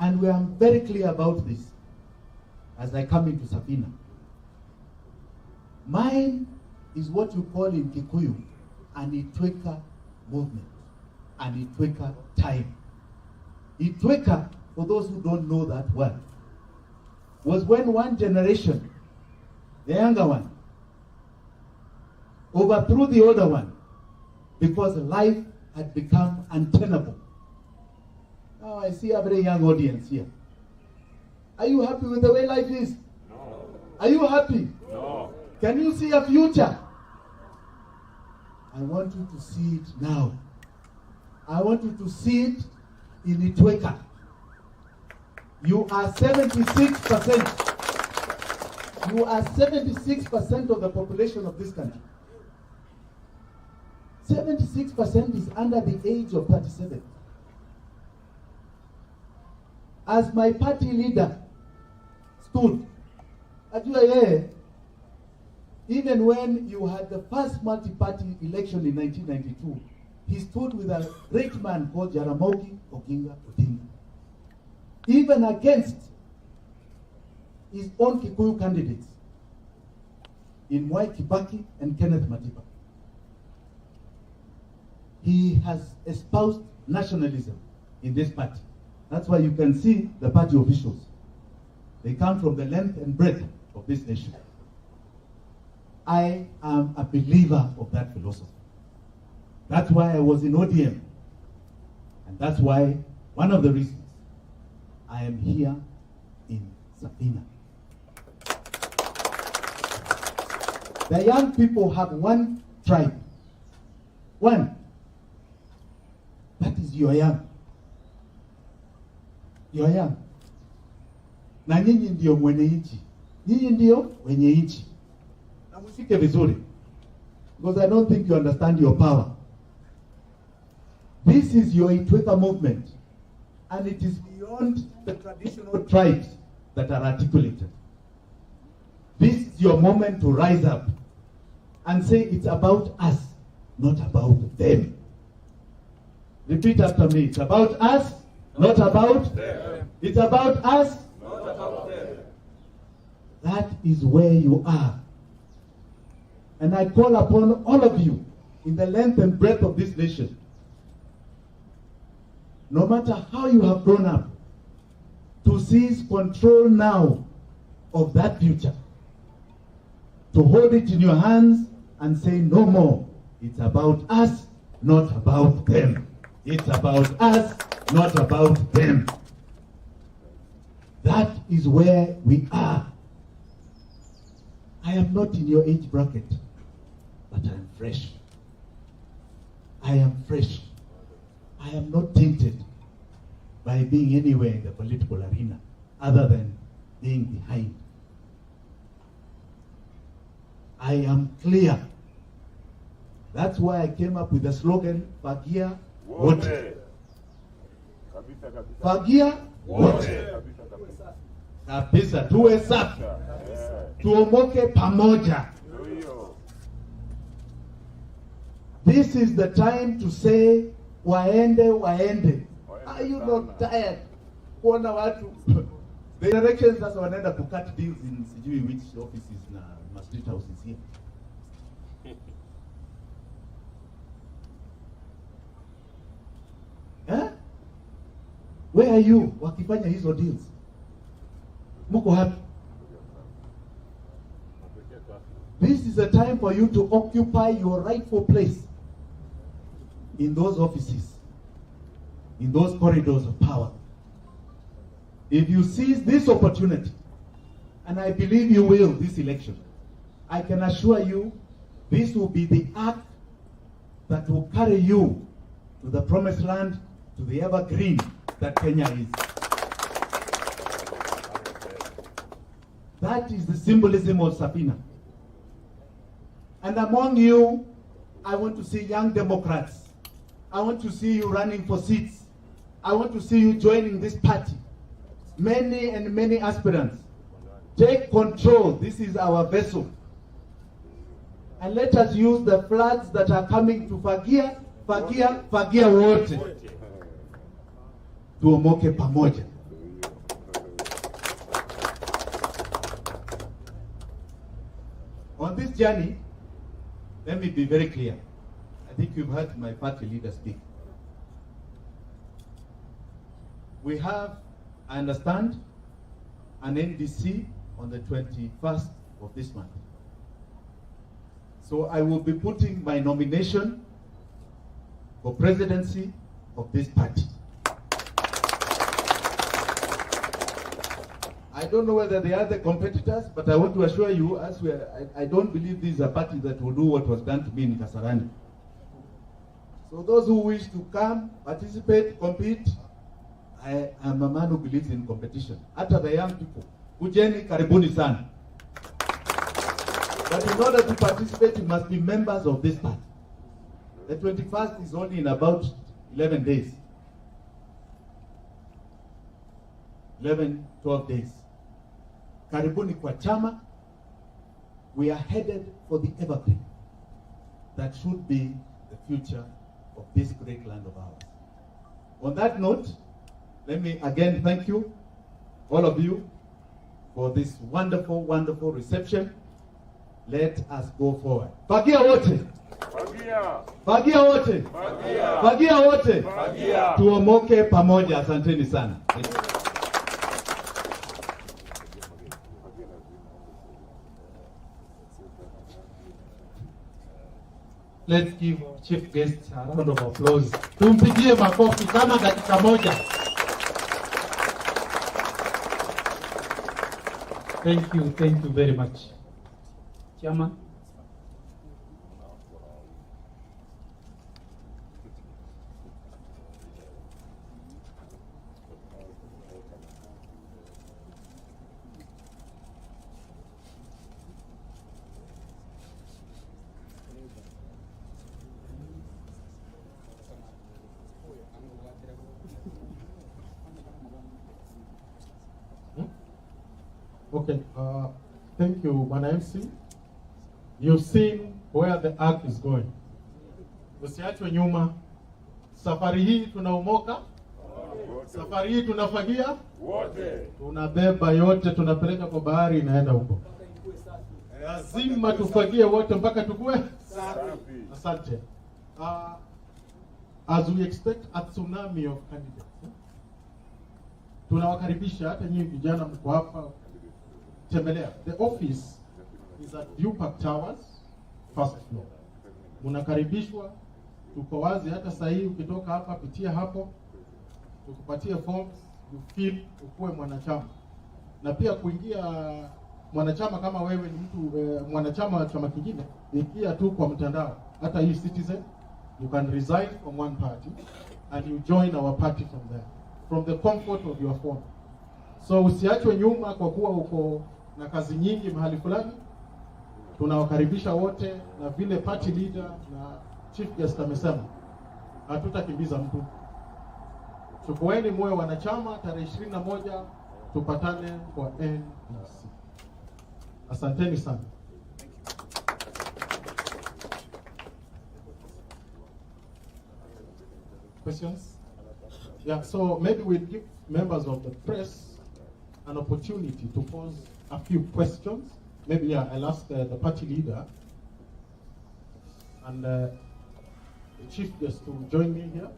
and we are very clear about this as I come into Safina. Mine is what you call in Kikuyu an Itweka movement, an Itweka time. Itweka, for those who don't know that word, was when one generation, the younger one, overthrew the older one because life had become untenable. Now I see a very young audience here. Are you happy with the way life is? No. Are you happy? No. Can you see a future? I want you to see it now. I want you to see it in Itweka. You are 76%. You are 76% of the population of this country. 76% is under the age of 37. As my party leader stood, even when you had the first multi-party election in 1992, he stood with a great man called Jaramogi Oginga Odinga, even against his own Kikuyu candidates in Mwai Kibaki and Kenneth Matiba. He has espoused nationalism in this party. That's why you can see the party officials. They come from the length and breadth of this nation. I am a believer of that philosophy. That's why I was in ODM. And that's why, one of the reasons, I am here in Safina. The young people have one tribe. One. That is your young. Your young. Na nyinyi ndio mwenye nchi. Nyinyi ndio wenye nchi. Na mshike vizuri. Because I don't think you understand your power. This is your Itweka movement. And it is beyond the traditional tribes that are articulated. This is your moment to rise up and say it's about us, not about them. Repeat after me. It's about us, not about them. It's about us, not about them. That is where you are. And I call upon all of you in the length and breadth of this nation, no matter how you have grown up, to seize control now of that future. To hold it in your hands and say no more. It's about us, not about them. It's about us, not about them. That is where we are. I am not in your age bracket, but I am fresh. I am fresh. I am not tainted by being anywhere in the political arena other than being behind. I am clear. That's why I came up with the slogan, Fagia wote. Fagia wote. Kabisa, tuwe safi. Tuomoke pamoja. This is the time to say, waende, waende. Are you not tired? Kuona watu. The elections sasa wanaenda to cut deals in sijui which offices na street houses here. Eh? Where are you wakifanya hizo deals? Muko happy? This is a time for you to occupy your rightful place in those offices, in those corridors of power. If you seize this opportunity, and I believe you will this election, I can assure you this will be the ark that will carry you to the promised land, to the evergreen that Kenya is. That is the symbolism of Safina. And among you, I want to see young Democrats. I want to see you running for seats. I want to see you joining this party. many and many aspirants, take control. This is our vessel. And let us use the flags that are coming to fagia wote. Tuomoke pamoja. On this journey, let me be very clear. I think you've heard my party leader speak. We have, I understand, an NDC on the 21st of this month. So I will be putting my nomination for presidency of this party. I don't know whether they are the competitors, but I want to assure you, as we are, I don't believe this is a party that will do what was done to me in Kasarani. So those who wish to come, participate, compete, I am a man who believes in competition. Hata the young people, kujeni karibuni sana. But in order to participate, you must be members of this party. The 21st is only in about 11 days. 11, 12 days. Karibuni kwa chama. We are headed for the evergreen. That should be the future of this great land of ours. On that note, let me again thank you, all of you, for this wonderful, wonderful reception. Let us go forward. Fagia wote. Fagia. Fagia wote. Fagia. Fagia wote. Fagia. Tuomoke pamoja. Asanteni sana. Let's give our chief guest a round of applause. Tumpigie makofi kama dakika moja. Thank you very much. Chairman. Okay, thank you, Bwana MC. You've seen where the arc is going. Usiachwe nyuma. Safari hii tunaumoka. Safari hii tunafagia. Wote. Tunabeba yote, tunapeleka kwa bahari, inaenda huko. Lazima tufagie wote mpaka tukue Safi. asante. As we expect a tsunami of candidates, tunawakaribisha hata nyinyi vijana mko hapa, tembelea. The office is at View Park Towers, first floor. Unakaribishwa, tuko wazi. Hata saa hii ukitoka hapa, pitia hapo, tukupatie forms, you fill, ukuwe mwanachama. Na pia kuingia mwanachama, kama wewe ni mtu mwanachama wa chama kingine, ingia tu kwa mtandao, hata hii Citizen, you can resign from one party and you join our party from there, from the comfort of your phone. So usiachwe nyuma kwa kuwa uko na kazi nyingi mahali fulani. Tunawakaribisha wote, na vile party leader na chief guest amesema, hatutakimbiza mtu. Chukueni muwe wanachama, tarehe 21 tupatane kwa NDC. Asanteni sana. Questions? Yeah, so maybe we'll give members of the press an opportunity to pose a few questions. Maybe, yeah, I'll ask the party leader and the chief guest to join me here.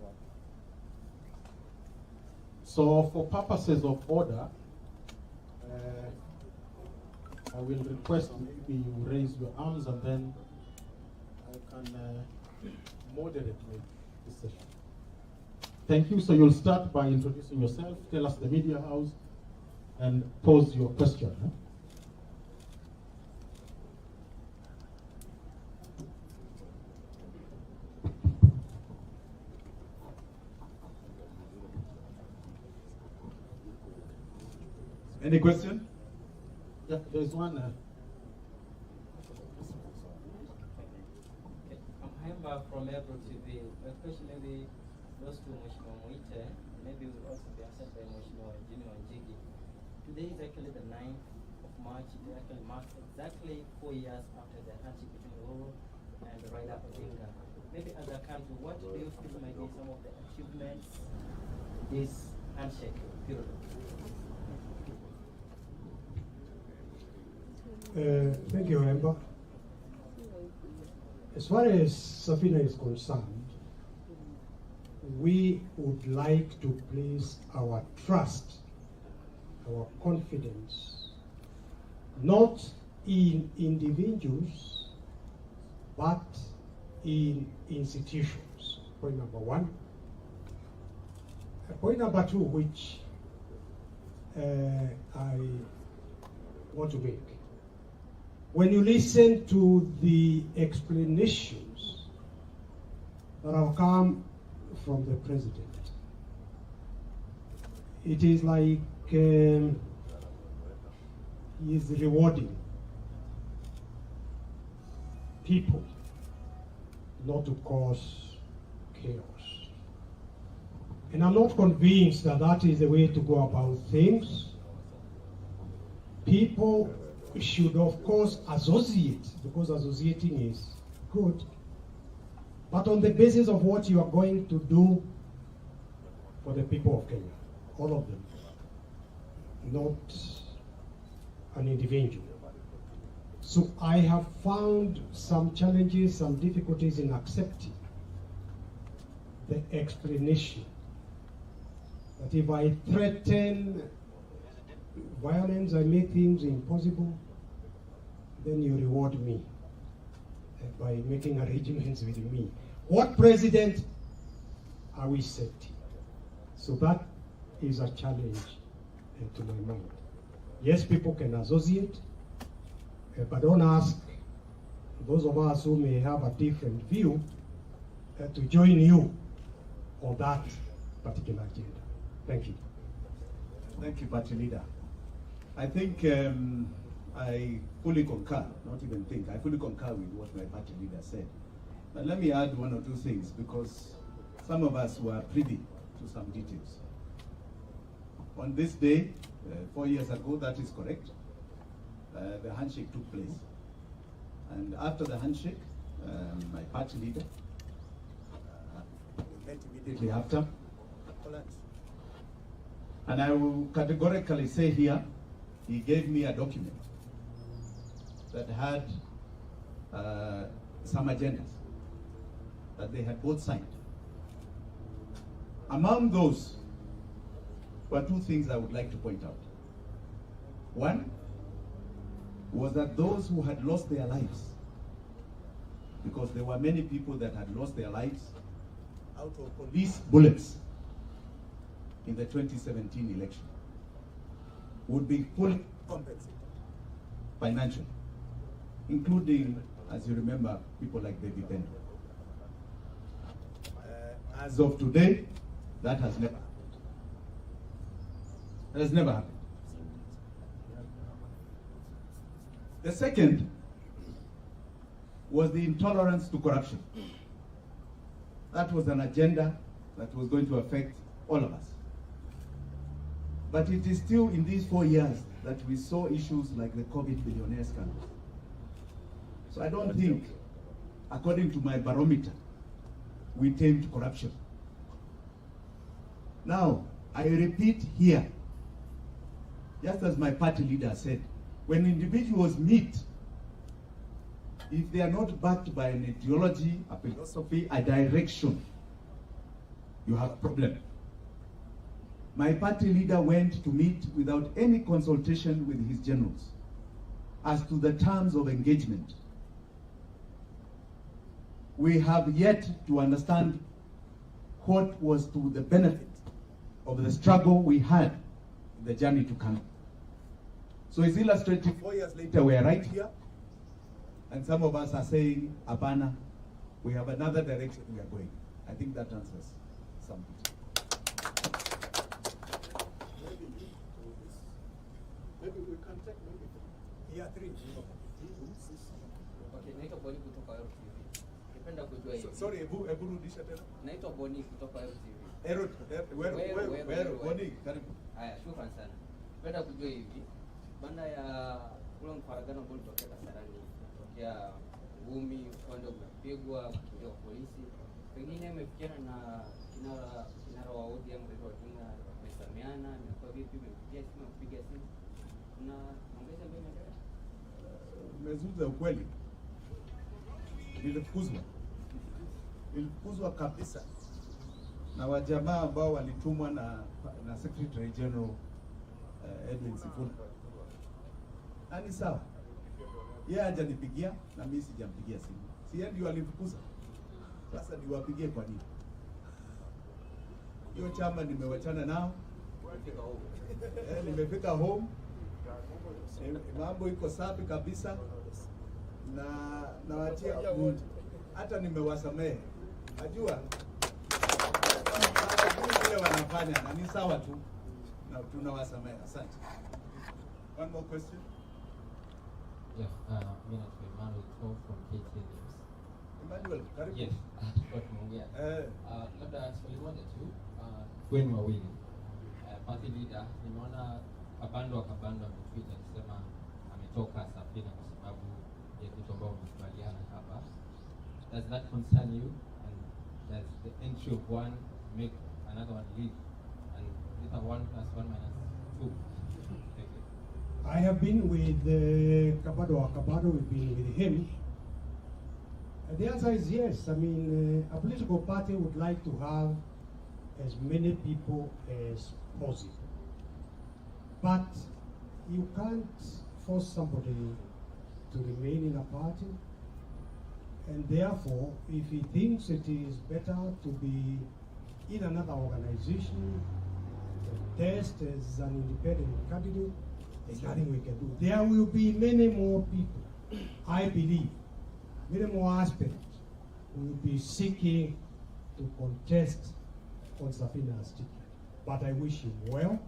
So for purposes of order, I will request maybe you raise your arms and then I can moderate this session. Thank you. So you'll start by introducing yourself, tell us the media house, and pose your question. Any question? Yeah, there's one. I'm Herman from M-pesa TV. My question maybe goes to Mheshimiwa Mwite. maybe will also be answered by Jimi Wanjigi. Today is actually the 9th of March. It actually marks exactly 4 years after the handshake between Uhuru and Raila Odinga. Maybe as a country, what do you feel might be some of the achievements in this handshake period? Thank you, Ember. As far as Safina is concerned, we would like to place our trust, our confidence, not in individuals, but in institutions. Point number one. Point number two, which I want to make. When you listen to the explanations that have come from the president, it is like he is rewarding people not to cause chaos. And I'm not convinced that that is the way to go about things. People should, of course, associate, because associating is good, but on the basis of what you are going to do for the people of Kenya, all of them, not an individual. So I have found some challenges, some difficulties in accepting the explanation that if I threaten violence, I make things impossible, then you reward me by making arrangements with me. What president are we setting? So that is a challenge to my mind. Yes, people can associate, but don't ask those of us who may have a different view to join you on that particular agenda. Thank you. Thank you, Party Leader. I think I fully concur, not even think, I fully concur with what my party leader said. But let me add one or two things, because some of us were privy to some details. On this day, 4 years ago, that is correct, the handshake took place. And after the handshake, my party leader met immediately after. And I will categorically say here, he gave me a document that had some agendas that they had both signed. Among those were two things I would like to point out. One was that those who had lost their lives, because there were many people that had lost their lives out of police bullets in the 2017 election, would be fully compensated financially, including, as you remember, people like Baby Ben. As of today, that has never happened. That has never happened. The second was the intolerance to corruption. That was an agenda that was going to affect all of us. But it is still in these 4 years that we saw issues like the COVID billionaire scandal. So I don't think, according to my barometer, we tamed corruption. Now, I repeat here, just as my party leader said, when individuals meet, if they are not backed by an ideology, a philosophy, a direction, you have a problem. My party leader went to meet without any consultation with his generals as to the terms of engagement. We have yet to understand what was to the benefit of the struggle we had in the journey to come. So it's illustrative. 4 years later, we are right here, and some of us are saying, Abana, we have another direction we are going. I think that answers something. Maybe we can take maybe 3. Okay, naitwa Boni kutoka Royal TV. napenda kujua hivi. Sorry, hebu rudisha tena. Naitwa Boni kutoka MTV. Boni, karibu. Haya, shukrani sana. Napenda kujua hivi. Baada ya ule mfaragano ambao ulitokea Kasarani, kutokea ngumi, upande umepigwa, kukimbia kwa polisi. Pengine imefikiana na kinara wa ODM Raila Odinga, mmesamiana, imekuwa vipi, mmepigia simu, kupiga simu? Kuna maongezi ambayo yanaendelea? Umezungumza ukweli. Nilifukuzwa kabisa na wajamaa ambao walitumwa na Secretary General Edwin Sifuna. Ani sawa, yeye hajanipigia na mimi sijampigia simu. Si yeye ndio alifukuza. Sasa niwapigie kwa nini? Hiyo chama nimewachana nao. Nimefika home. Mambo iko safi kabisa. Na wachia hata nimewasamehe. Najua vile wanafanya na ni sawa tu, na tunawasamehe. Asante. One more question. Yeah, mimi naitwa Emmanuel from KTN News. Emmanuel, karibu. Yes, kwa tumeongea. Labda swali moja tu, kwenu wawili. Party leader, nimeona Kabando ametweet akisema ametoka Safina kwa sababu ya kitu ambao wamekubaliana hapa. Does that concern you? And does the entry of one make another one leave? And is it a 1 + 1 - 2? Thank you. I have been with Kabado, we've been with him. The answer is yes. I mean, a political party would like to have as many people as possible. But you can't force somebody to remain in a party. And therefore, if he thinks it is better to be in another organization, test as an independent candidate, there's nothing we can do. There will be many more people, I believe, many more aspirants who will be seeking to contest on Safina's ticket. But I wish him well.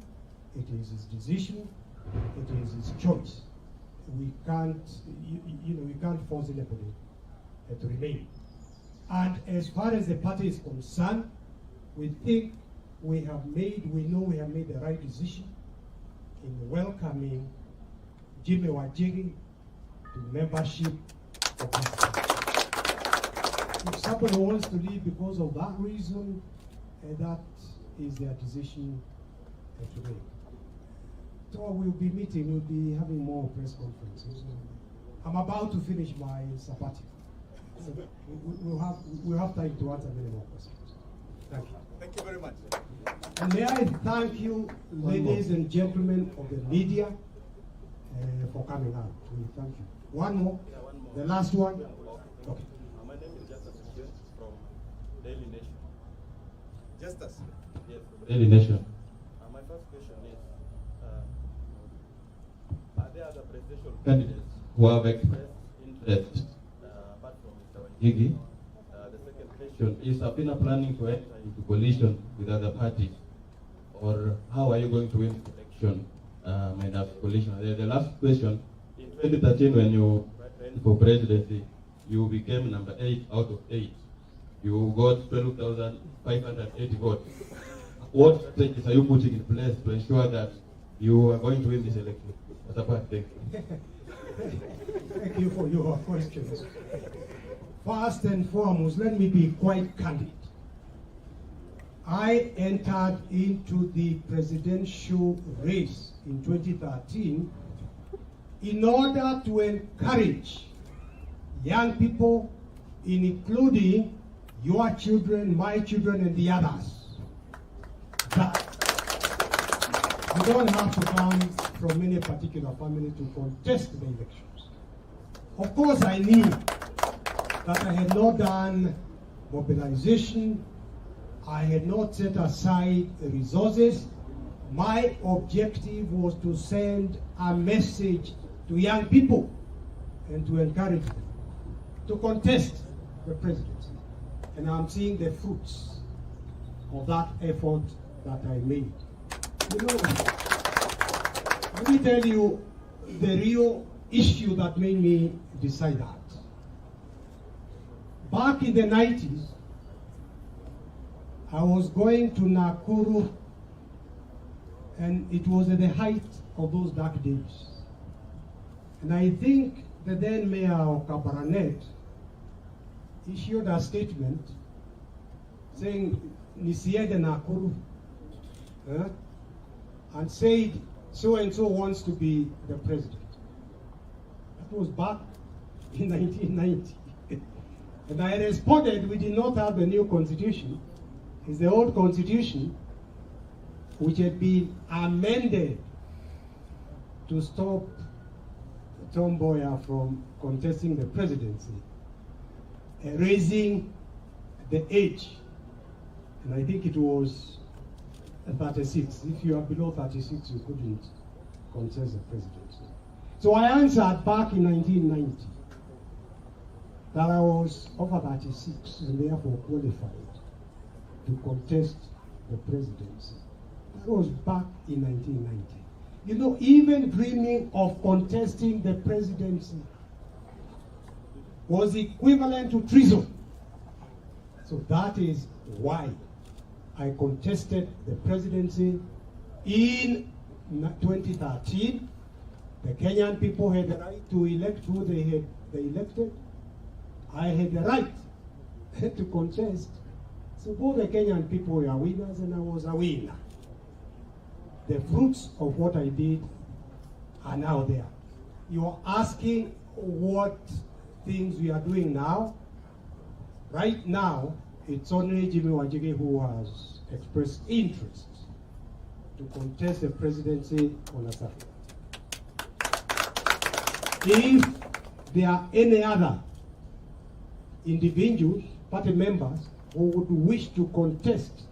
It is his decision. It is his choice. We can't, we can't force anybody to remain. And as far as the party is concerned, we think we know we have made the right decision in welcoming Jimi Wanjigi to membership of this party. If somebody wants to leave because of that reason, that is their decision to make. So we'll be meeting, we'll be having more press conferences. I'm about to finish my sabbatical. So we'll have time to answer many more questions. Thank you. Thank you very much. And may I thank you, ladies and gentlemen of the media, for coming out. We thank you. One more? Yeah, one more. The last one? Okay. My name is Justice from Daily Nation. Justice? Yes, from Daily Nation. My first question is, are there other presidential candidates who have expressed interest apart from Mr. Wanjigi? The second question is Safina planning to enter into coalition with other parties, or how are you going to win the election minus coalition? The last question, in 2013 when you ran for presidency, you became number 8 out of 8. You got 12,580 votes. What strategies are you putting in place to ensure that you are going to win this election? Thank you. Thank you for your questions. First and foremost, let me be quite candid. I entered into the presidential race in 2013 in order to encourage young people, including your children, my children, and the others, that you don't have to come from any particular family to contest the elections. Of course, I knew that I had not done mobilization, I had not set aside resources. My objective was to send a message to young people and to encourage them to contest the presidency. And I'm seeing the fruits of that effort that I made. You know, let me tell you the real issue that made me decide that. back in the 90s, I was going to Nakuru, and it was at the height of those dark days. And I think the then mayor of Kabaranet issued a statement saying, Nisiede Nakuru, and said, so-and-so wants to be the president. That was back in 1990. And I responded, we did not have the new constitution. It's the old constitution which had been amended to stop Tom Mboya from contesting the presidency, raising the age. And I think it was 36. If you are below 36, you couldn't contest the presidency. So I answered back in 1990 that I was over 36 and therefore qualified to contest the presidency. That was back in 1990. You know, even dreaming of contesting the presidency was equivalent to treason. So that is why I contested the presidency in 2013. The Kenyan people had the right to elect who they elected. I had the right to contest. So both the Kenyan people were winners and I was a winner. The fruits of what I did are now there. You are asking what things we are doing now. Right now, it's only Jimi Wanjigi who has expressed interest to contest the presidency on a Safina. If there are any other individuals, party members, who would wish to contest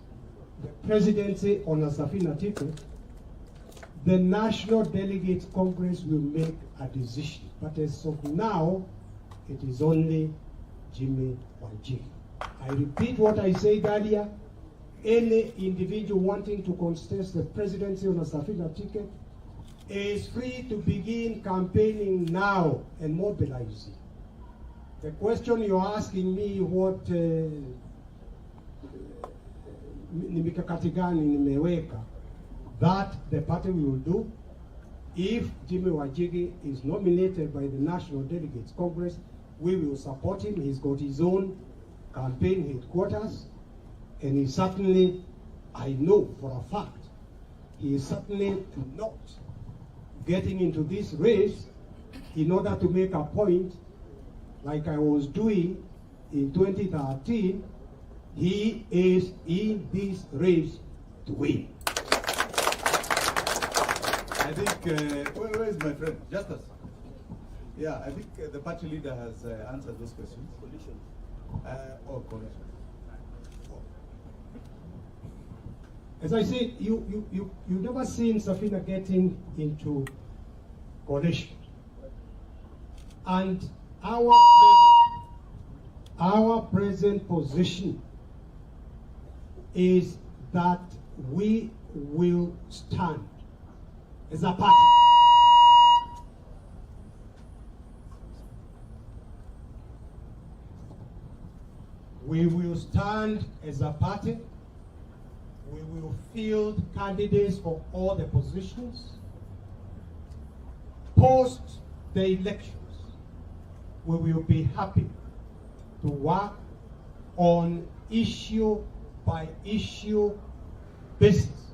the presidency on a Safina ticket, the National Delegates Congress will make a decision. But as of now, it is only Jimi Wanjigi. I repeat what I said earlier. Any individual wanting to contest the presidency on a Safina ticket is free to begin campaigning now and mobilizing. The question you're asking me, what mikakati gani nimeweka, that the party will do. If Jimi Wanjigi is nominated by the National Delegates Congress, we will support him. He's got his own campaign headquarters, and he certainly, I know for a fact, he is certainly not getting into this race in order to make a point like I was doing in 2013. He is in this race to win. I think, where is my friend? Justice. Yeah, I think the party leader has answered those questions. Coalition. Coalition. As I said, you've never seen Safina getting into coalition. And our present position is that we will stand as a party. We will stand as a party. We will field candidates for all the positions. Post the elections, we will be happy to work on issue by issue basis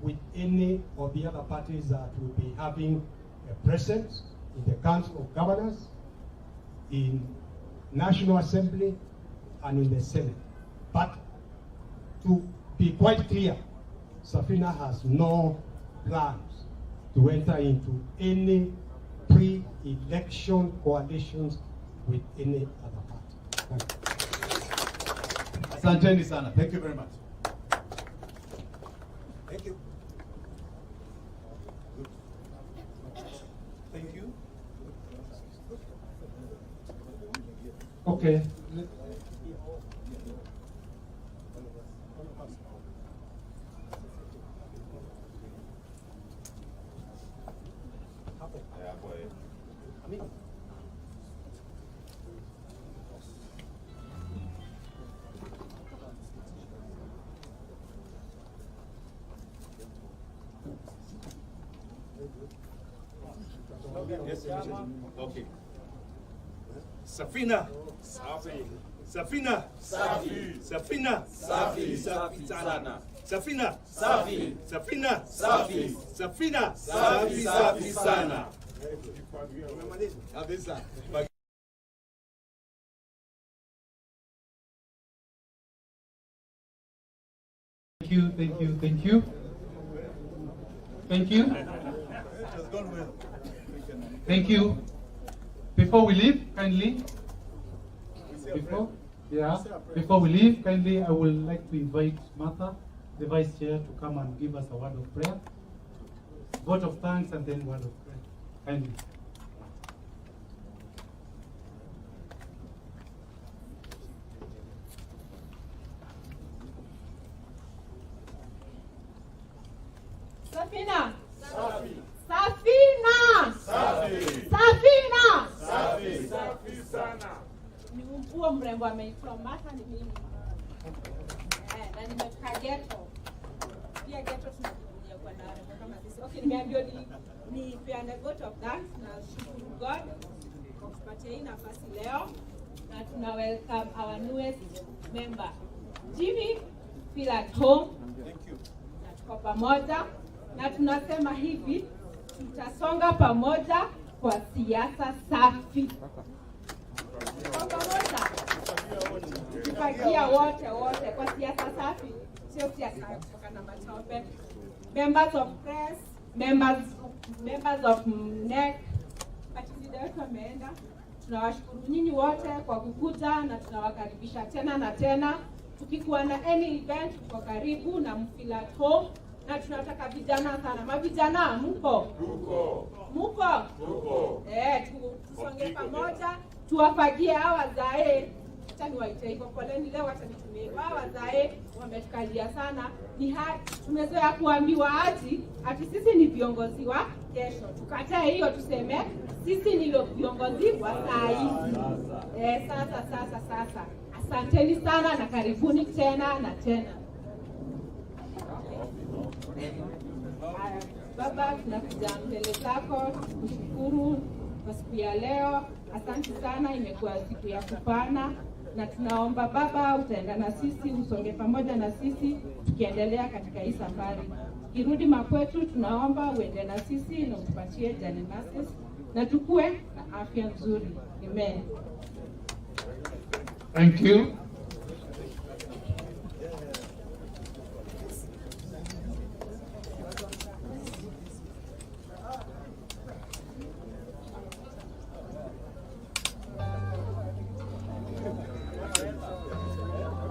with any of the other parties that will be having a presence in the Council of Governors, in National Assembly, and in the Senate. But to be quite clear, Safina has no plans to enter into any pre-election coalitions with any other party. Thank you. Asanteni sana. Thank you very much. Thank you. Thank you. Okay. Okay. Safina. Safi. Safina. Safi. Safina. Safi. Safi sana. Safina. Safi. Safina. Safi. Safina. Safi. Safi sana. Kabisa. Thank you, thank you, thank you. Thank you. Thank you. Before we leave, kindly, before we leave, kindly, I would like to invite Martha, the Vice Chair, to come and give us a word of prayer, vote of thanks, and then word of prayer. Kindly. Safina. Safina. Safina. Safi sana. Ni huo mrembo ameitwa Martha ni mimi. Na nimetoka ghetto. Pia ghetto tunakuja kwa na warembo kama sisi. Okay, nimeambiwa ni peane vote of thanks na shukuru God kwa kutupatia hii nafasi leo na tuna welcome our newest member. Jimi, feel at home. Thank you. Na tuko pamoja na tunasema hivi tutasonga pamoja kwa siasa safi. Kwa pamoja tukifagia wote kwa siasa safi, sio siasa kutoka na matope. Members of press, members of NEC, party wetu wameenda. Tunawashukuru nyinyi wote kwa kukuja na tunawakaribisha tena na tena. Tukikuwa na any event kwa karibu na mfeel at home. Na tunataka vijana sana. Mavijana mko? Muko? Tusonge pamoja, tuwafagie hawa zae. Acha niwaite hivyo, poleni leo acha nitumie. Hawa zae wametukalia sana. Tumezoea kuambiwa ati sisi ni viongozi wa kesho. Tukatae hiyo tuseme sisi ni viongozi wa saa hizi. Sasa. Asanteni sana na karibuni tena na tena. Baba, tunakuja mbele zako kushukuru kwa siku ya leo. Asante sana, imekuwa siku ya kupana na tunaomba Baba utaenda na sisi, usonge pamoja na sisi tukiendelea katika hii safari. Kirudi makwetu tunaomba uende na sisi na utupatie journey masses na tukue na afya nzuri. Amen. Thank you.